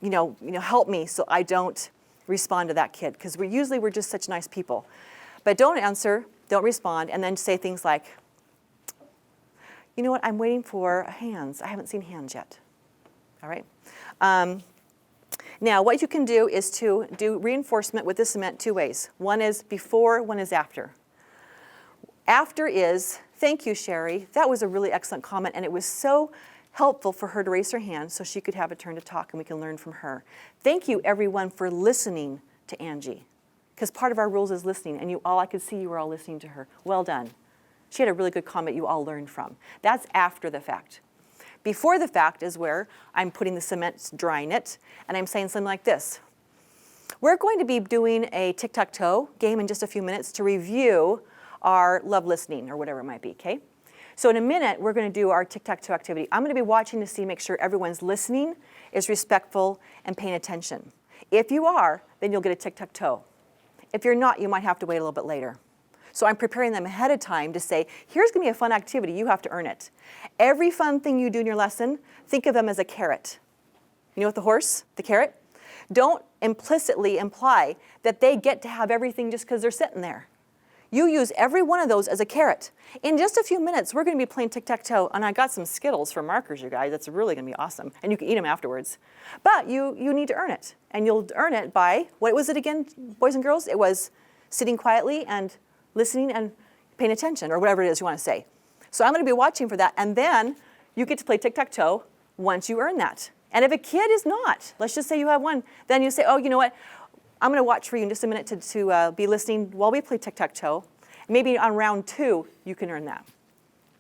help me so I don't respond to that kid, because we're just such nice people. But don't answer, don't respond, and then say things like, you know what, I'm waiting for hands. I haven't seen hands yet. All right? Now, what you can do is to do reinforcement with the cement 2 ways. One is before, one is after. After is, thank you, Sherry. That was a really excellent comment, and it was so helpful for her to raise her hand so she could have a turn to talk and we can learn from her. Thank you, everyone, for listening to Angie, because part of our rules is listening, and I could see you were all listening to her. Well done. She had a really good comment you all learned from. That's after the fact. Before the fact is where I'm putting the cement, drying it, and I'm saying something like this. We're going to be doing a tic-tac-toe game in just a few minutes to review our love listening, or whatever it might be, okay? So in a minute, we're going to do our tic-tac-toe activity. I'm going to be watching to make sure everyone's listening, is respectful, and paying attention. If you are, then you'll get a tic-tac-toe. If you're not, you might have to wait a little bit later. So I'm preparing them ahead of time to say, here's going to be a fun activity. You have to earn it. Every fun thing you do in your lesson, think of them as a carrot. You know what the horse, the carrot? Don't implicitly imply that they get to have everything just because they're sitting there. You use every one of those as a carrot. In just a few minutes, we're going to be playing tic-tac-toe, and I got some Skittles for markers, you guys. That's really going to be awesome. And you can eat them afterwards. But you need to earn it. And you'll earn it by, what was it again, boys and girls? It was sitting quietly and listening and paying attention, or whatever it is you want to say. So I'm going to be watching for that, and then you get to play tic-tac-toe once you earn that. And if a kid is not, let's just say you have one, then you say, oh, you know what, I'm going to watch for you in just a minute to be listening while we play tic-tac-toe. Maybe on round 2, you can earn that.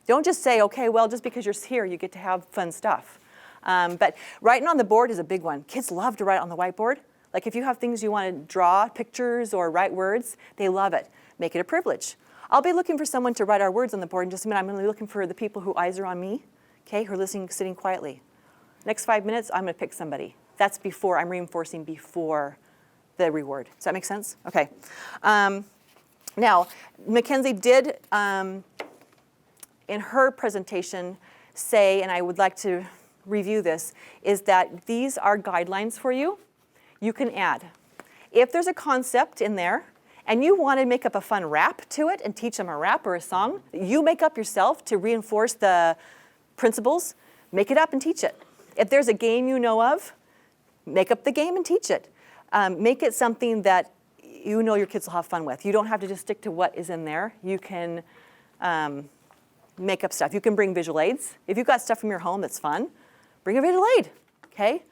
Don't just say, okay, well, just because you're here, you get to have fun stuff. But writing on the board is a big one. Kids love to write on the whiteboard. Like if you have things you want to draw, pictures or write words, they love it. Make it a privilege. I'll be looking for someone to write our words on the board in just a minute. I'm going to be looking for the people who eyes are on me, okay, who are listening, sitting quietly. Next 5 minutes, I'm going to pick somebody. That's before, I'm reinforcing before the reward. Does that make sense? Okay. Now, Mackenzie did, in her presentation, say, and I would like to review this, is that these are guidelines for you. You can add. If there's a concept in there, and you want to make up a fun rap to it and teach them a rap or a song that you make up yourself to reinforce the principles, make it up and teach it. If there's a game you know of, make up the game and teach it. Make it something that you know your kids will have fun with. You don't have to just stick to what is in there. You can make up stuff. You can bring visual aids. If you've got stuff from your home that's fun, bring a visual aid, okay?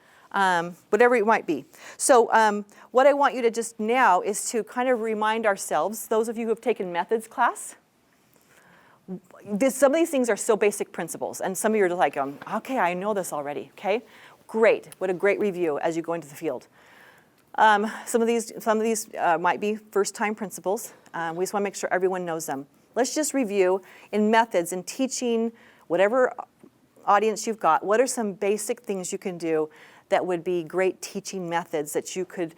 Whatever it might be. So what I want you to just now is to kind of remind ourselves, those of you who have taken methods class, some of these things are so basic principles, and some of you are like, okay, I know this already, okay? Great, what a great review as you go into the field. Some of these might be first-time principles. We just want to make sure everyone knows them. Let's just review in methods and teaching, whatever audience you've got, what are some basic things you can do that would be great teaching methods that you could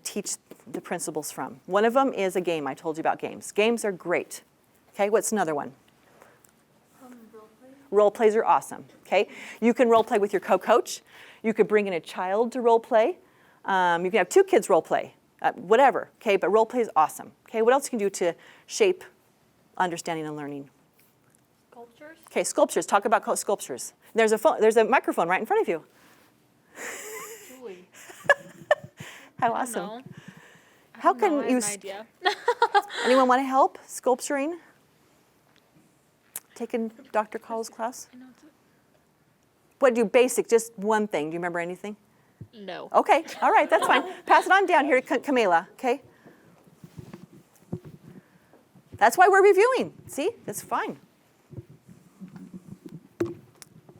teach the principles from. One of them is a game. I told you about games. Games are great. Okay, what's another one? Role plays are awesome. Okay, you can role play with your co-coach. You could bring in a child to role play. You can have 2 kids role play, whatever. Okay, but role play is awesome. Okay, what else can you do to shape understanding and learning? Sculptures? Okay, sculptures. Talk about sculptures. There's a microphone right in front of you. Julie. How I don't awesome. know. How No, can I have you, an idea. anyone want to help sculpturing? Taking Dr. Call's class? I know it's What do basic, just one thing. Do you remember anything? no. Okay, all right, that's fine. Pass it on down here to Camila, okay? That's why we're reviewing. See, that's fine.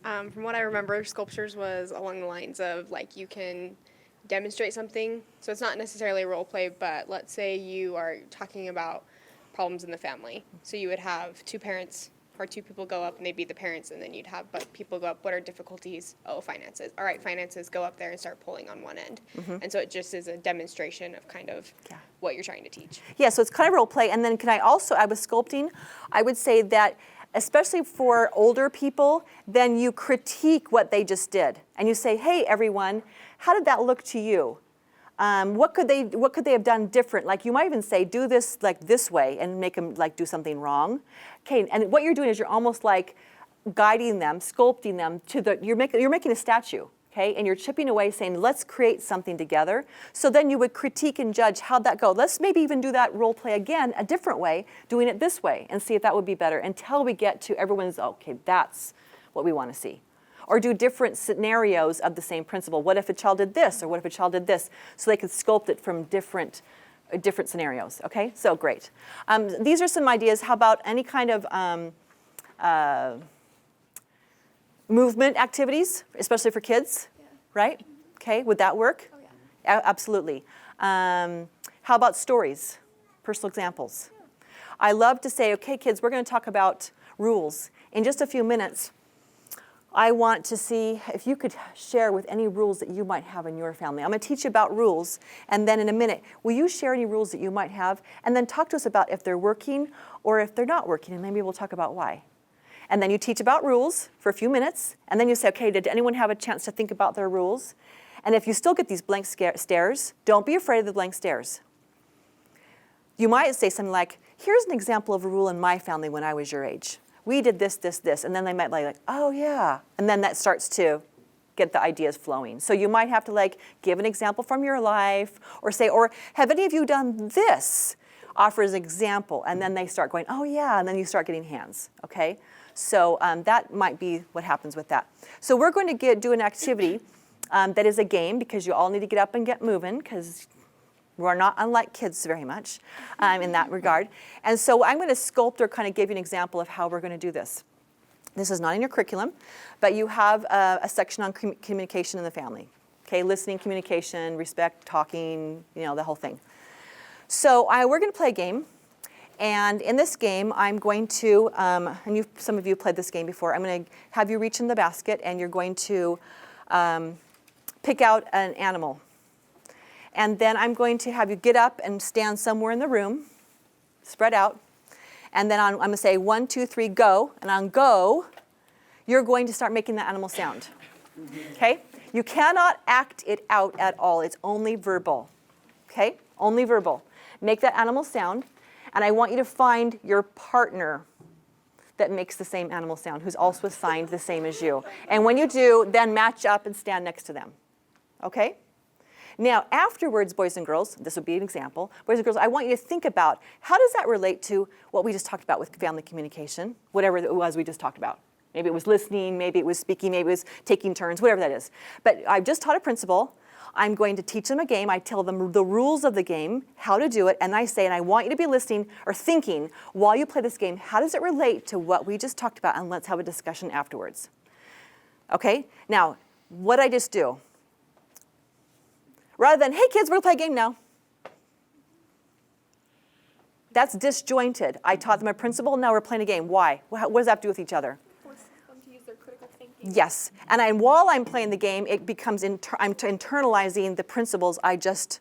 From what I remember, sculptures was along the lines of like you can demonstrate something. So it's not necessarily a role play, but let's say you are talking about problems in the family. So you would have 2 parents or two people go up and they'd be the parents, and then you'd have but people go up, what are difficulties? Oh, finances. All right, finances, go up there and start pulling on one end. And so it just is a demonstration of kind of Yeah. what you're trying to teach. Yeah, so it's kind of role play. And then I was sculpting, I would say that especially for older people, then you critique what they just did. And you say, hey, everyone, how did that look to you? What could they have done different? Like you might even say, do this like this way and make them like do something wrong. Okay, and what you're doing is you're almost like guiding them, sculpting them to you're making a statue. Okay, and you're chipping away saying, let's create something together. So then you would critique and judge how'd that go. Let's maybe even do that role play again, a different way, doing it this way, and see if that would be better until we get to everyone's, okay, that's what we want to see. Or do different scenarios of the same principle. What if a child did this, or what if a child did this? So they could sculpt it from different scenarios, okay? So great. These are some ideas. How about any kind of movement activities, especially for kids, right? Okay, would that work? Oh, yeah. Absolutely. How about stories, personal examples? I love to say, okay, kids, we're going to talk about rules. In just a few minutes, I want to see if you could share with any rules that you might have in your family. I'm going to teach you about rules, and then in a minute, will you share any rules that you might have, and then talk to us about if they're working or if they're not working, and maybe we'll talk about why. And then you teach about rules for a few minutes, and then you say, okay, did anyone have a chance to think about their rules? And if you still get these blank stares, don't be afraid of the blank stares. You might say something like, here's an example of a rule in my family when I was your age. We did this, this, this, and then they might like, oh yeah. And then that starts to get the ideas flowing. So you might have to like give an example from your life, or say, or have any of you done this? Offer as an example, and then they start going, oh yeah, and then you start getting hands, okay? So that might be what happens with that. So we're going to do an activity that is a game, because you all need to get up and get moving, because we're not unlike kids very much in that regard. And so I'm going to sculpt or kind of give you an example of how we're going to do this. This is not in your curriculum, but you have a section on communication in the family. Okay, listening, communication, respect, talking, the whole thing. So we're going to play a game. And in this game, I'm going to, and some of you played this game before, I'm going to have you reach in the basket, and you're going to pick out an animal. And then I'm going to have you get up and stand somewhere in the room, spread out. And then I'm going to say 1, 2, 3, go. And on go, you're going to start making the animal sound. Okay? You cannot act it out at all. It's only verbal. Okay? Only verbal. Make that animal sound. And I want you to find your partner that makes the same animal sound, who's also assigned the same as you. And when you do, then match up and stand next to them. Okay? Now, afterwards, boys and girls, this would be an example, boys and girls, I want you to think about how does that relate to what we just talked about with family communication, whatever it was we just talked about. Maybe it was listening, maybe it was speaking, maybe it was taking turns, whatever that is. But I've just taught a principle. I'm going to teach them a game. I tell them the rules of the game, how to do it, and I say, and I want you to be listening or thinking while you play this game, how does it relate to what we just talked about, and let's have a discussion afterwards. Okay? Now, what did I just do? Rather than, hey kids, we're gonna play a game now. That's disjointed. I taught them a principle, now we're playing a game. Why? What does that have to do with each other? Force them to use their critical thinking. Yes, and while I'm playing the game, it becomes, I'm internalizing the principles I just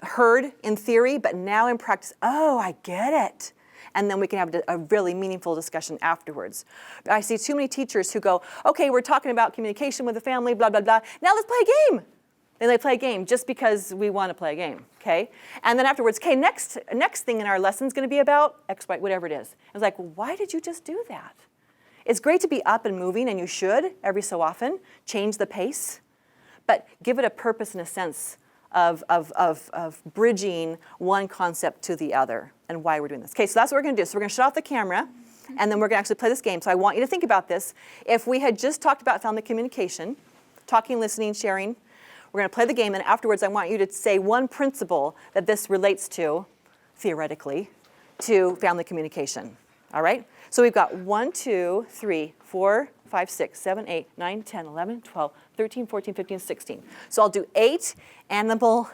heard in theory, but now in practice, oh, I get it. And then we can have a really meaningful discussion afterwards. I see too many teachers who go, okay, we're talking about communication with the family, blah, blah, blah. Now let's play a game. Then they play a game just because we want to play a game, okay? And then afterwards, okay, next thing in our lesson is going to be about X, Y, whatever it is. It's like, well, why did you just do that? It's great to be up and moving, and you should every so often change the pace, but give it a purpose and a sense of bridging one concept to the other and why we're doing this. Okay, so that's what we're going to do. So we're going to shut off the camera, and then we're going to actually play this game. So I want you to think about this. If we had just talked about family communication, talking, listening, sharing, we're going to play the game, and afterwards I want you to say one principle that this relates to, theoretically, to family communication. All right? So we've got 1, 2, 3, 4, 5, 6, 7, 8, 9, 10, 11, 12, 13, 14, 15, 16. So I'll do 8 animal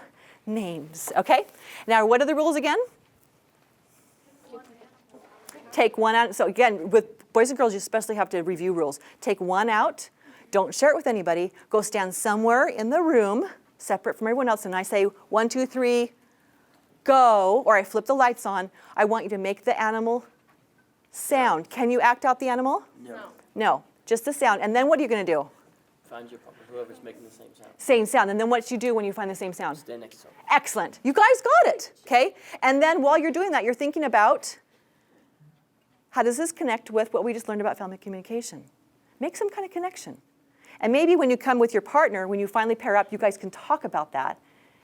names, okay? Now, what are the rules again? Take one out. So again, with boys and girls, you especially have to review rules. Take one out, don't share it with anybody, go stand somewhere in the room, separate from everyone else, and I say 1, 2, 3, go, or I flip the lights on. I want you to make the animal sound. Can you act out the animal? No. No, just the sound. And then what are you going to do? Find your partner, whoever's making the same sound. Same sound. And then what do you do when you find the same sound? Stand next to them. Excellent. You guys got it, okay? And then while you're doing that, you're thinking about, how does this connect with what we just learned about family communication? Make some kind of connection. And maybe when you come with your partner, when you finally pair up, you guys can talk about that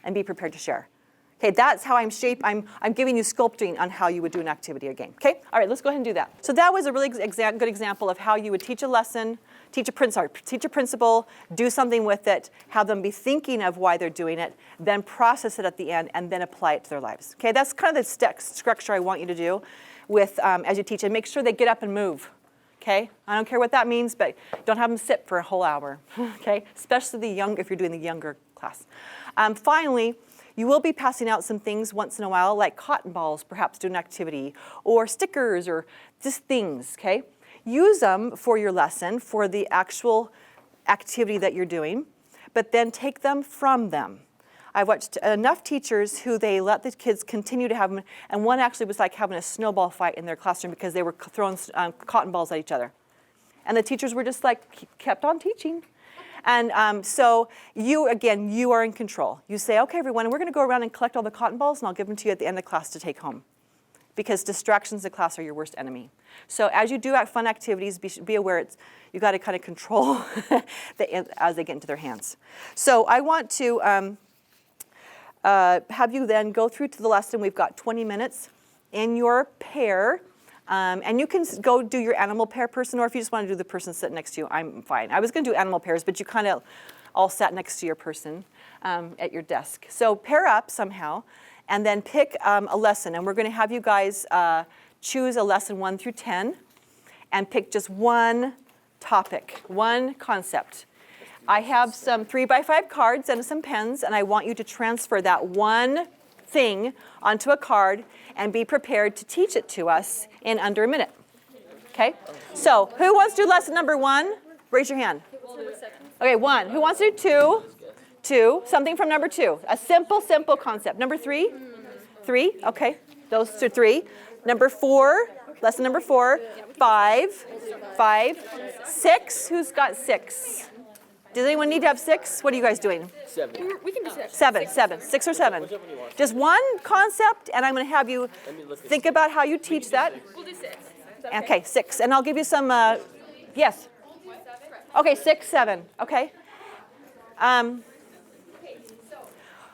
and be prepared to share. Okay, that's how I'm giving you sculpting on how you would do an activity or game. Okay, all right, let's go ahead and do that. So that was a really good example of how you would teach a lesson, teach a principle, do something with it, have them be thinking of why they're doing it, then process it at the end, and then apply it to their lives. Okay, that's kind of the structure I want you to do with as you teach, and make sure they get up and move. Okay, I don't care what that means, but don't have them sit for a whole hour. Okay, especially if you're doing the younger class. Finally, you will be passing out some things once in a while, like cotton balls, perhaps do an activity, or stickers, or just things, okay? Use them for your lesson, for the actual activity that you're doing, but then take them from them. I've watched enough teachers who they let the kids continue to have them, and one actually was like having a snowball fight in their classroom because they were throwing cotton balls at each other. And the teachers were just like, kept on teaching. And so you are in control. You say, okay, everyone, we're going to go around and collect all the cotton balls, and I'll give them to you at the end of class to take home. Because distractions in class are your worst enemy. So as you do fun activities, be aware you got to kind of control as they get into their hands. So I want to have you then go through to the lesson. We've got 20 minutes in your pair. And you can go do your animal pair person, or if you just want to do the person sitting next to you, I'm fine. I was going to do animal pairs, but you kind of all sat next to your person at your desk. So pair up somehow, and then pick a lesson. And we're going to have you guys choose a lesson 1 through 10, and pick just one topic, one concept. I have some 3x5 cards and some pens, and I want you to transfer that one thing onto a card and be prepared to teach it to us in under a minute. Okay? So, who wants to do lesson number 1? Raise your hand. Okay, 1. Who wants to do 2? 2. Something from number 2. A simple concept. Number 3? 3. Okay. Those are 3. Number 4. Lesson number 4. 5. 6. Who's got 6? Does anyone need to have 6? What are you guys doing? 7. We can do 6. 7. 6 or 7. Just one concept, and I'm going to have you think about how you teach that. We'll do 6. Okay, 6. And I'll give you some, yes. Okay, 6, 7. Okay.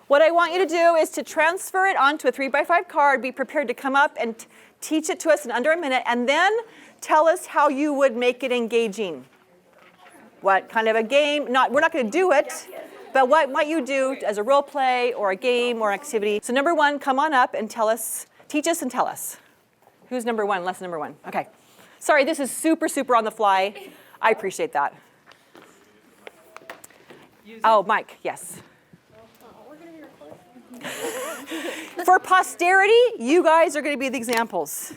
What I want you to do is to transfer it onto a 3x5 card, be prepared to come up and teach it to us in under a minute, and then tell us how you would make it engaging. What kind of a game? We're not going to do it, but what might you do as a role play or a game or activity? So number 1, come on up and teach us and tell us. Who's number 1? Lesson number 1. Okay. Sorry, this is super on the fly. I appreciate that. Oh, Mike, yes. For posterity, you guys are going to be the examples.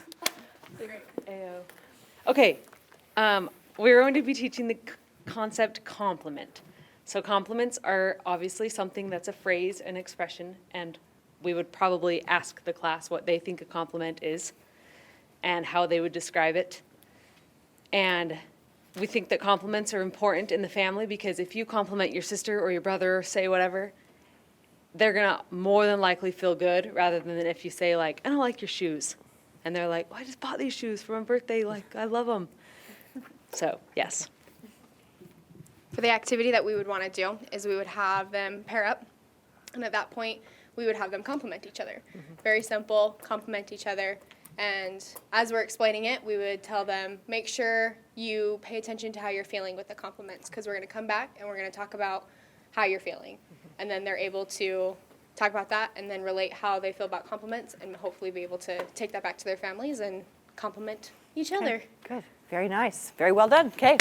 Okay, we're going to be teaching the concept compliment. So compliments are obviously something that's a phrase, an expression, and we would probably ask the class what they think a compliment is and how they would describe it. And we think that compliments are important in the family because if you compliment your sister or your brother or say whatever, they're gonna more than likely feel good rather than if you say like, I don't like your shoes. And they're like, well, I just bought these shoes for my birthday, like I love them. So, yes. For the activity that we would want to do is we would have them pair up, and at that point, we would have them compliment each other. Very simple, compliment each other. And as we're explaining it, we would tell them, make sure you pay attention to how you're feeling with the compliments, because we're going to come back and we're going to talk about how you're feeling. And then they're able to talk about that and then relate how they feel about compliments and hopefully be able to take that back to their families and compliment each other. Good. Very nice. Very well done. Okay.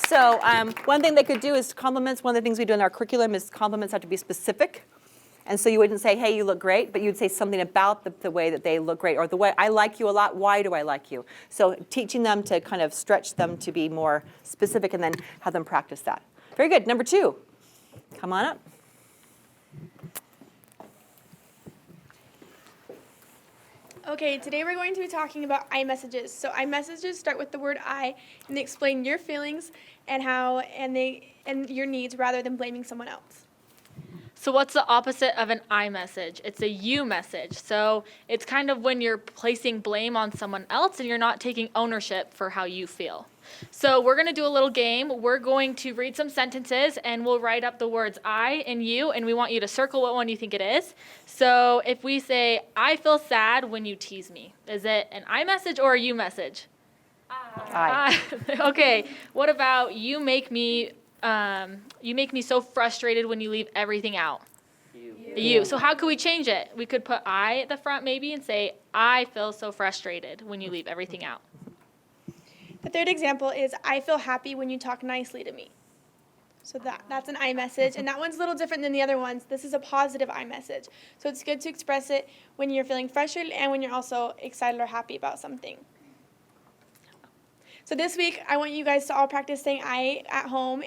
So one thing they could do is compliments. One of the things we do in our curriculum is compliments have to be specific. And so you wouldn't say, hey, you look great, but you'd say something about the way that they look great, or the way, I like you a lot, why do I like you? So teaching them to kind of stretch them to be more specific and then have them practice that. Very good. Number 2, come on up. Okay, today we're going to be talking about iMessages. So iMessages start with the word I, and they explain your feelings and and your needs rather than blaming someone else. So what's the opposite of an I message? It's a you message. So it's kind of when you're placing blame on someone else and you're not taking ownership for how you feel. So we're going to do a little game. We're going to read some sentences and we'll write up the words I and you, and we want you to circle what one you think it is. So if we say, I feel sad when you tease me, is it an I message or a you message? I. Okay. What about you make me so frustrated when you leave everything out? You. So how could we change it? We could put I at the front maybe and say, I feel so frustrated when you leave everything out. The third example is I feel happy when you talk nicely to me. So that's an I message, and that one's a little different than the other ones. This is a positive I message. So it's good to express it when you're feeling frustrated and when you're also excited or happy about something. So this week, I want you guys to all practice saying I at home,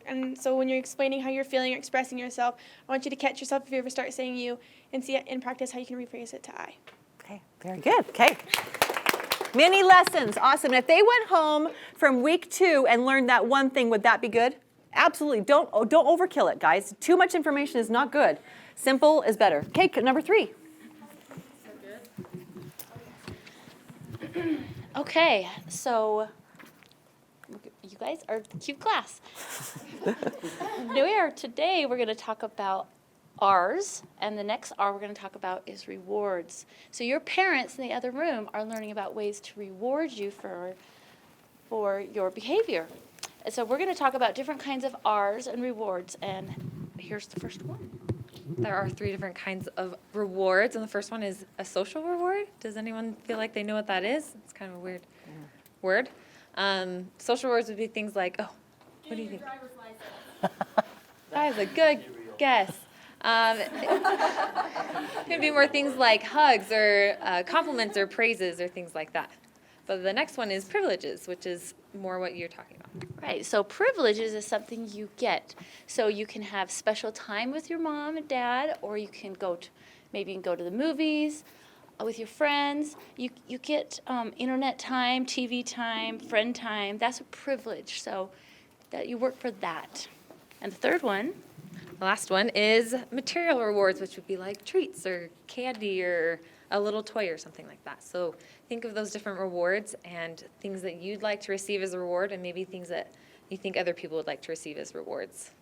and so when you're explaining how you're feeling or expressing yourself, I want you to catch yourself if you ever start saying you and see in practice how you can rephrase it to I. Okay, very good. Okay. Mini lessons, awesome. If they went home from week 2 and learned that one thing, would that be good? Absolutely. Don't overkill it, guys. Too much information is not good. Simple is better. Okay, number 3. Okay, so you guys are the cute class. Today we're going to talk about R's, and the next R we're going to talk about is rewards. So your parents in the other room are learning about ways to reward you for your behavior. And so we're going to talk about different kinds of R's and rewards, and here's the first one. There are 3 different kinds of rewards, and the first one is a social reward. Does anyone feel like they know what that is? It's kind of a weird word. Social rewards would be things like, oh, what do you think? That is a good guess. It could be more things like hugs or compliments or praises or things like that. But the next one is privileges, which is more what you're talking about. Right, so privileges is something you get. So you can have special time with your mom and dad, or you can go to the movies with your friends. You get internet time, TV time, friend time. That's a privilege, so that you work for that. And the third one? The last one is material rewards, which would be like treats or candy or a little toy or something like that. So think of those different rewards and things that you'd like to receive as a reward, and maybe things that you think other people would like to receive as rewards.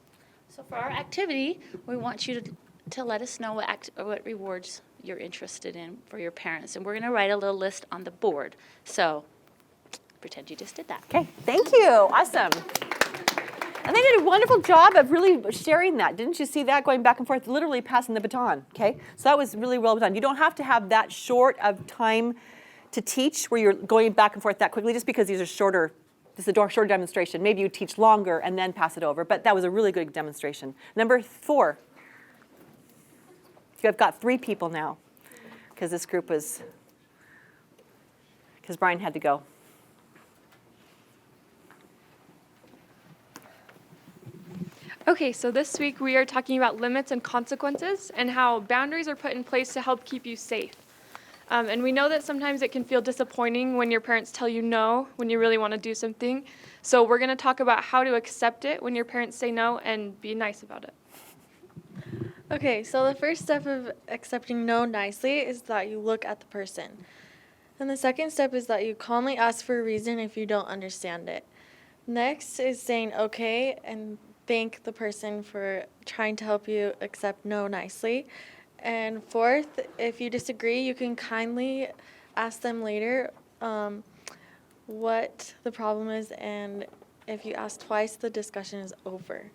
So for our activity, we want you to let us know what rewards you're interested in for your parents. And we're going to write a little list on the board. So pretend you just did that. Okay, thank you. Awesome. And they did a wonderful job of really sharing that. Didn't you see that, going back and forth, literally passing the baton, okay? So that was really well done. You don't have to have that short of time to teach where you're going back and forth that quickly, just because these are shorter. This is a shorter demonstration. Maybe you teach longer and then pass it over, but that was a really good demonstration. Number 4. I've got 3 people now, because this group was, because Brian had to go. Okay, so this week we are talking about limits and consequences and how boundaries are put in place to help keep you safe. And we know that sometimes it can feel disappointing when your parents tell you no when you really want to do something. So we're going to talk about how to accept it when your parents say no and be nice about it. Okay, so the first step of accepting no nicely is that you look at the person. And the second step is that you calmly ask for a reason if you don't understand it. Next is saying okay and thank the person for trying to help you accept no nicely. And fourth, if you disagree, you can kindly ask them later what the problem is, and if you ask twice, the discussion is over.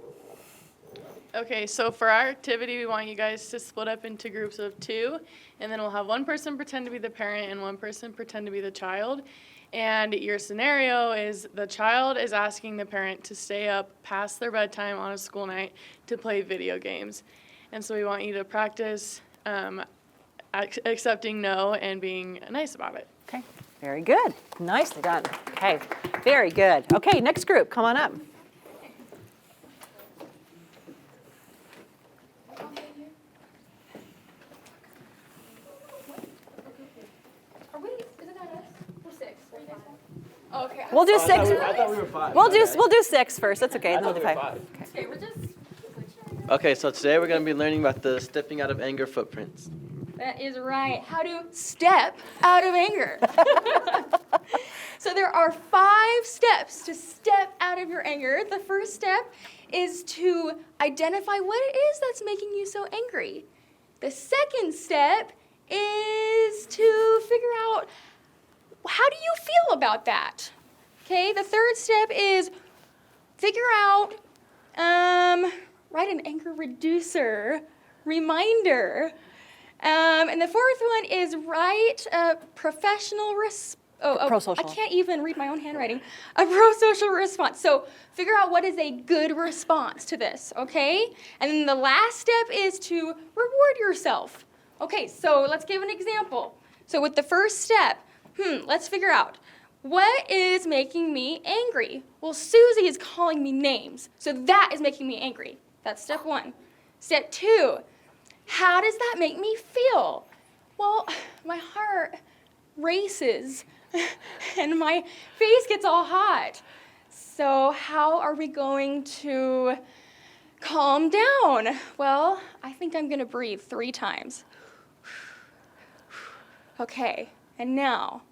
Okay, so for our activity, we want you guys to split up into groups of 2, and then we'll have one person pretend to be the parent and one person pretend to be the child. And your scenario is the child is asking the parent to stay up past their bedtime on a school night to play video games. And so we want you to practice accepting no and being nice about it. Okay, very good. Nicely done. Okay, very good. Okay, next group, come on up. Okay. We'll do six. I thought we were 5. We'll do six first. That's okay. I Then we'll thought do we were 5. 5. Okay, so today we're going to be learning about the stepping out of anger footprints. That is right. How to step out of anger. So there are 5 steps to step out of your anger. The first step is to identify what it is that's making you so angry. The second step is to figure out, how do you feel about that? Okay, the third step is figure out, write an anger reducer reminder. And the fourth one is write a pro-social. I can't even read my own handwriting. A pro-social response. So figure out what is a good response to this, okay? And then the last step is to reward yourself. Okay, so let's give an example. So with the first step, let's figure out, what is making me angry? Well, Susie is calling me names, so that is making me angry. That's step 1. Step 2, how does that make me feel? Well, my heart races and my face gets all hot. So how are we going to calm down? Well, I think I'm going to breathe 3 times. Okay, and now.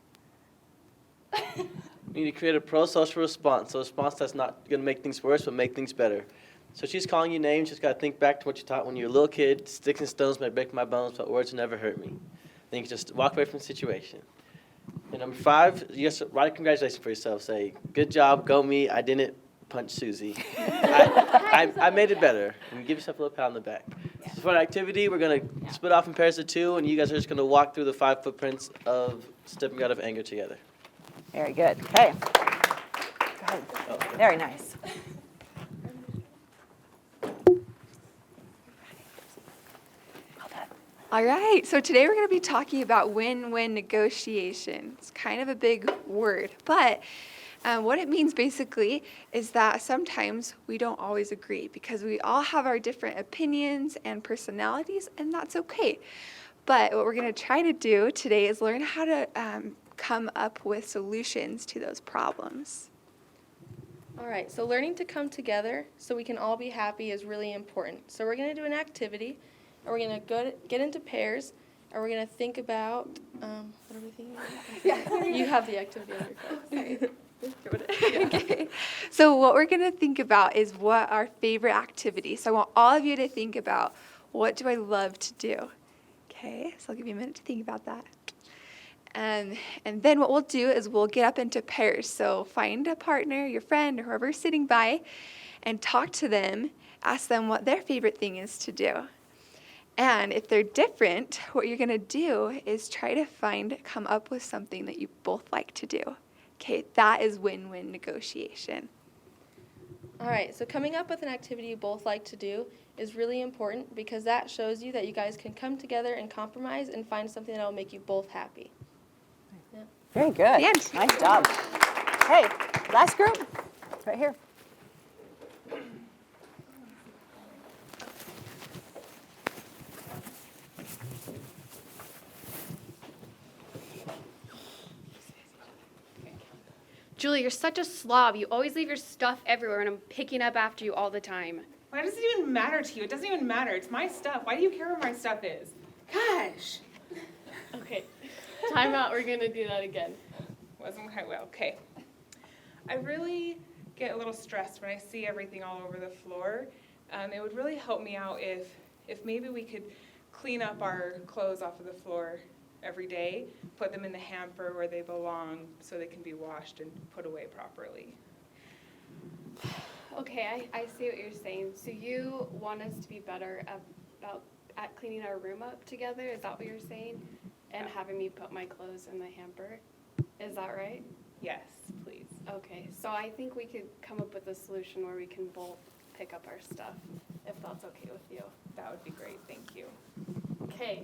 We need to create a pro-social response, so a response that's not going to make things worse, but make things better. So she's calling you names, just got to think back to what you taught when you were a little kid. Sticks and stones may break my bones, but words will never hurt me. Then you can just walk away from the situation. And number 5, you just write a congratulations for yourself. Say, good job, go me, I didn't punch Susie. I made it better. And give yourself a little pat on the back. So for the activity, we're going to split off in pairs of 2, and you guys are just going to walk through the 5 footprints of stepping out of anger together. Very good. Okay. Go ahead. Very nice. All right, so today we're going to be talking about win-win negotiation. It's kind of a big word, but what it means basically is that sometimes we don't always agree because we all have our different opinions and personalities, and that's okay. But what we're going to try to do today is learn how to come up with solutions to those problems. All right, so learning to come together so we can all be happy is really important. So we're going to do an activity, and we're going to get into pairs, and we're going to think about, what are we thinking about? You have the activity on your card. Okay. So what we're going to think about is what our favorite activity. So I want all of you to think about, what do I love to do? Okay, so I'll give you a minute to think about that. And then what we'll do is we'll get up into pairs. So find a partner, your friend, or whoever's sitting by, and talk to them, ask them what their favorite thing is to do. And if they're different, what you're going to do is try to come up with something that you both like to do. Okay, that is win-win negotiation. All right, so coming up with an activity you both like to do is really important because that shows you that you guys can come together and compromise and find something that will make you both happy. Yeah. Very good. Nice job. Hey, last group. Right here. Julie, you're such a slob. You always leave your stuff everywhere, and I'm picking up after you all the time. Why does it even matter to you? It doesn't even matter. It's my stuff. Why do you care where my stuff is? Gosh. Okay, time out. We're going to do that again. Wasn't quite well. Okay. I really get a little stressed when I see everything all over the floor. It would really help me out if maybe we could clean up our clothes off of the floor every day, put them in the hamper where they belong so they can be washed and put away properly. Okay, I see what you're saying. So you want us to be better at cleaning our room up together? Is that what you're saying? And having me put my clothes in the hamper? Is that right? Yes, please. Okay, so I think we could come up with a solution where we can both pick up our stuff if that's okay with you. That would be great, thank you. Okay,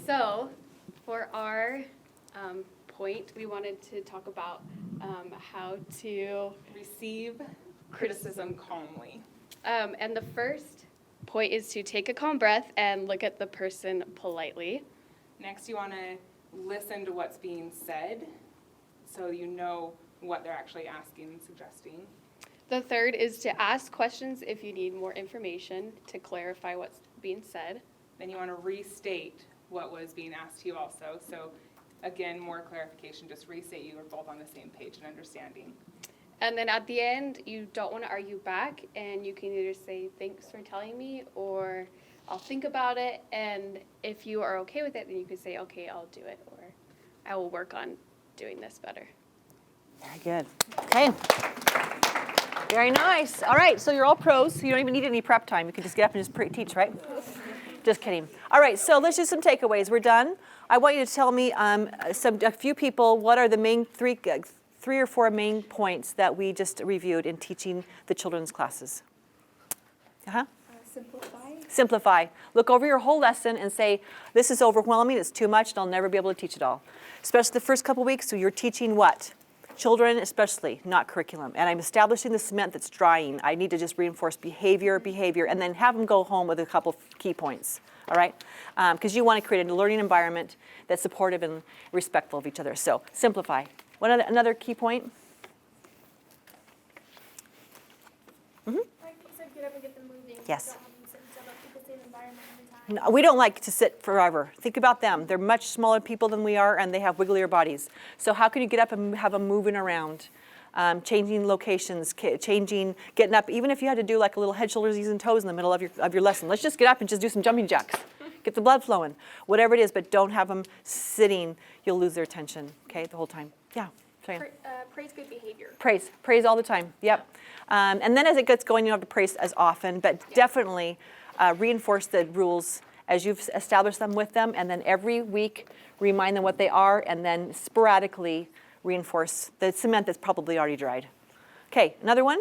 so for our point, we wanted to talk about how to Receive criticism calmly. and the first point is to take a calm breath and look at the person politely. Next, you want to listen to what's being said so you know what they're actually asking and suggesting. The third is to ask questions if you need more information to clarify what's being said. Then you want to restate what was being asked to you also. So again, more clarification, just restate you are both on the same page and understanding. And then at the end, you don't want to argue back, and you can either say, thanks for telling me, or I'll think about it. And if you are okay with it, then you can say, okay, I'll do it, or I will work on doing this better. Very good. Okay. Very nice. All right, so you're all pros, so you don't even need any prep time. You can just get up and just teach, right? Just kidding. All right, so let's do some takeaways. We're done. I want you to tell me a few people what are the main three or four main points that we just reviewed in teaching the children's classes. Simplify. Look over your whole lesson and say, this is overwhelming, it's too much, and I'll never be able to teach it all. Especially the first couple weeks, so you're teaching what? Children especially, not curriculum. And I'm establishing the cement that's drying. I need to just reinforce behavior, and then have them go home with a couple key points, all right? Because you want to create a learning environment that's supportive and respectful of each other. So simplify. Another key point? Like you said, get up and get them moving. Yes. Don't have them sit still, but keep the same environment every time. No, we don't like to sit forever. Think about them. They're much smaller people than we are, and they have wigglier bodies. So how can you get up and have them moving around? Changing locations, getting up, even if you had to do like a little head, shoulders, knees, and toes in the middle of your lesson. Let's just get up and just do some jumping jacks. Get the blood flowing. Whatever it is, but don't have them sitting. You'll lose their attention, okay, the whole time. Yeah, sorry. Praise good behavior. Praise all the time, yep. And then as it gets going, you don't have to praise as often, but definitely reinforce the rules as you've established them with them, and then every week remind them what they are, and then sporadically reinforce the cement that's probably already dried. Okay, another one?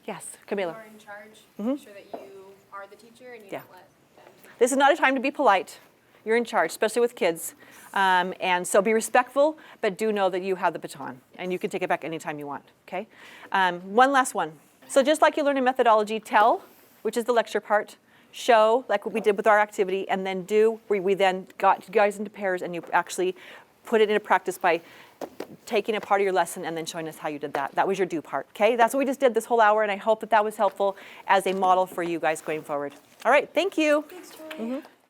Yes, Camila. You are in charge. Make sure that you are the teacher and you Yeah. don't let them. This is not a time to be polite. You're in charge, especially with kids. And so be respectful, but do know that you have the baton, and you can take it back anytime you want, okay? One last one. So just like you learn in methodology, tell, which is the lecture part, show, like what we did with our activity, and then do, where we then got you guys into pairs, and you actually put it into practice by taking a part of your lesson and then showing us how you did that. That was your do part, okay? That's what we just did this whole hour, and I hope that that was helpful as a model for you guys going forward. All right, thank you. Thanks, Joy.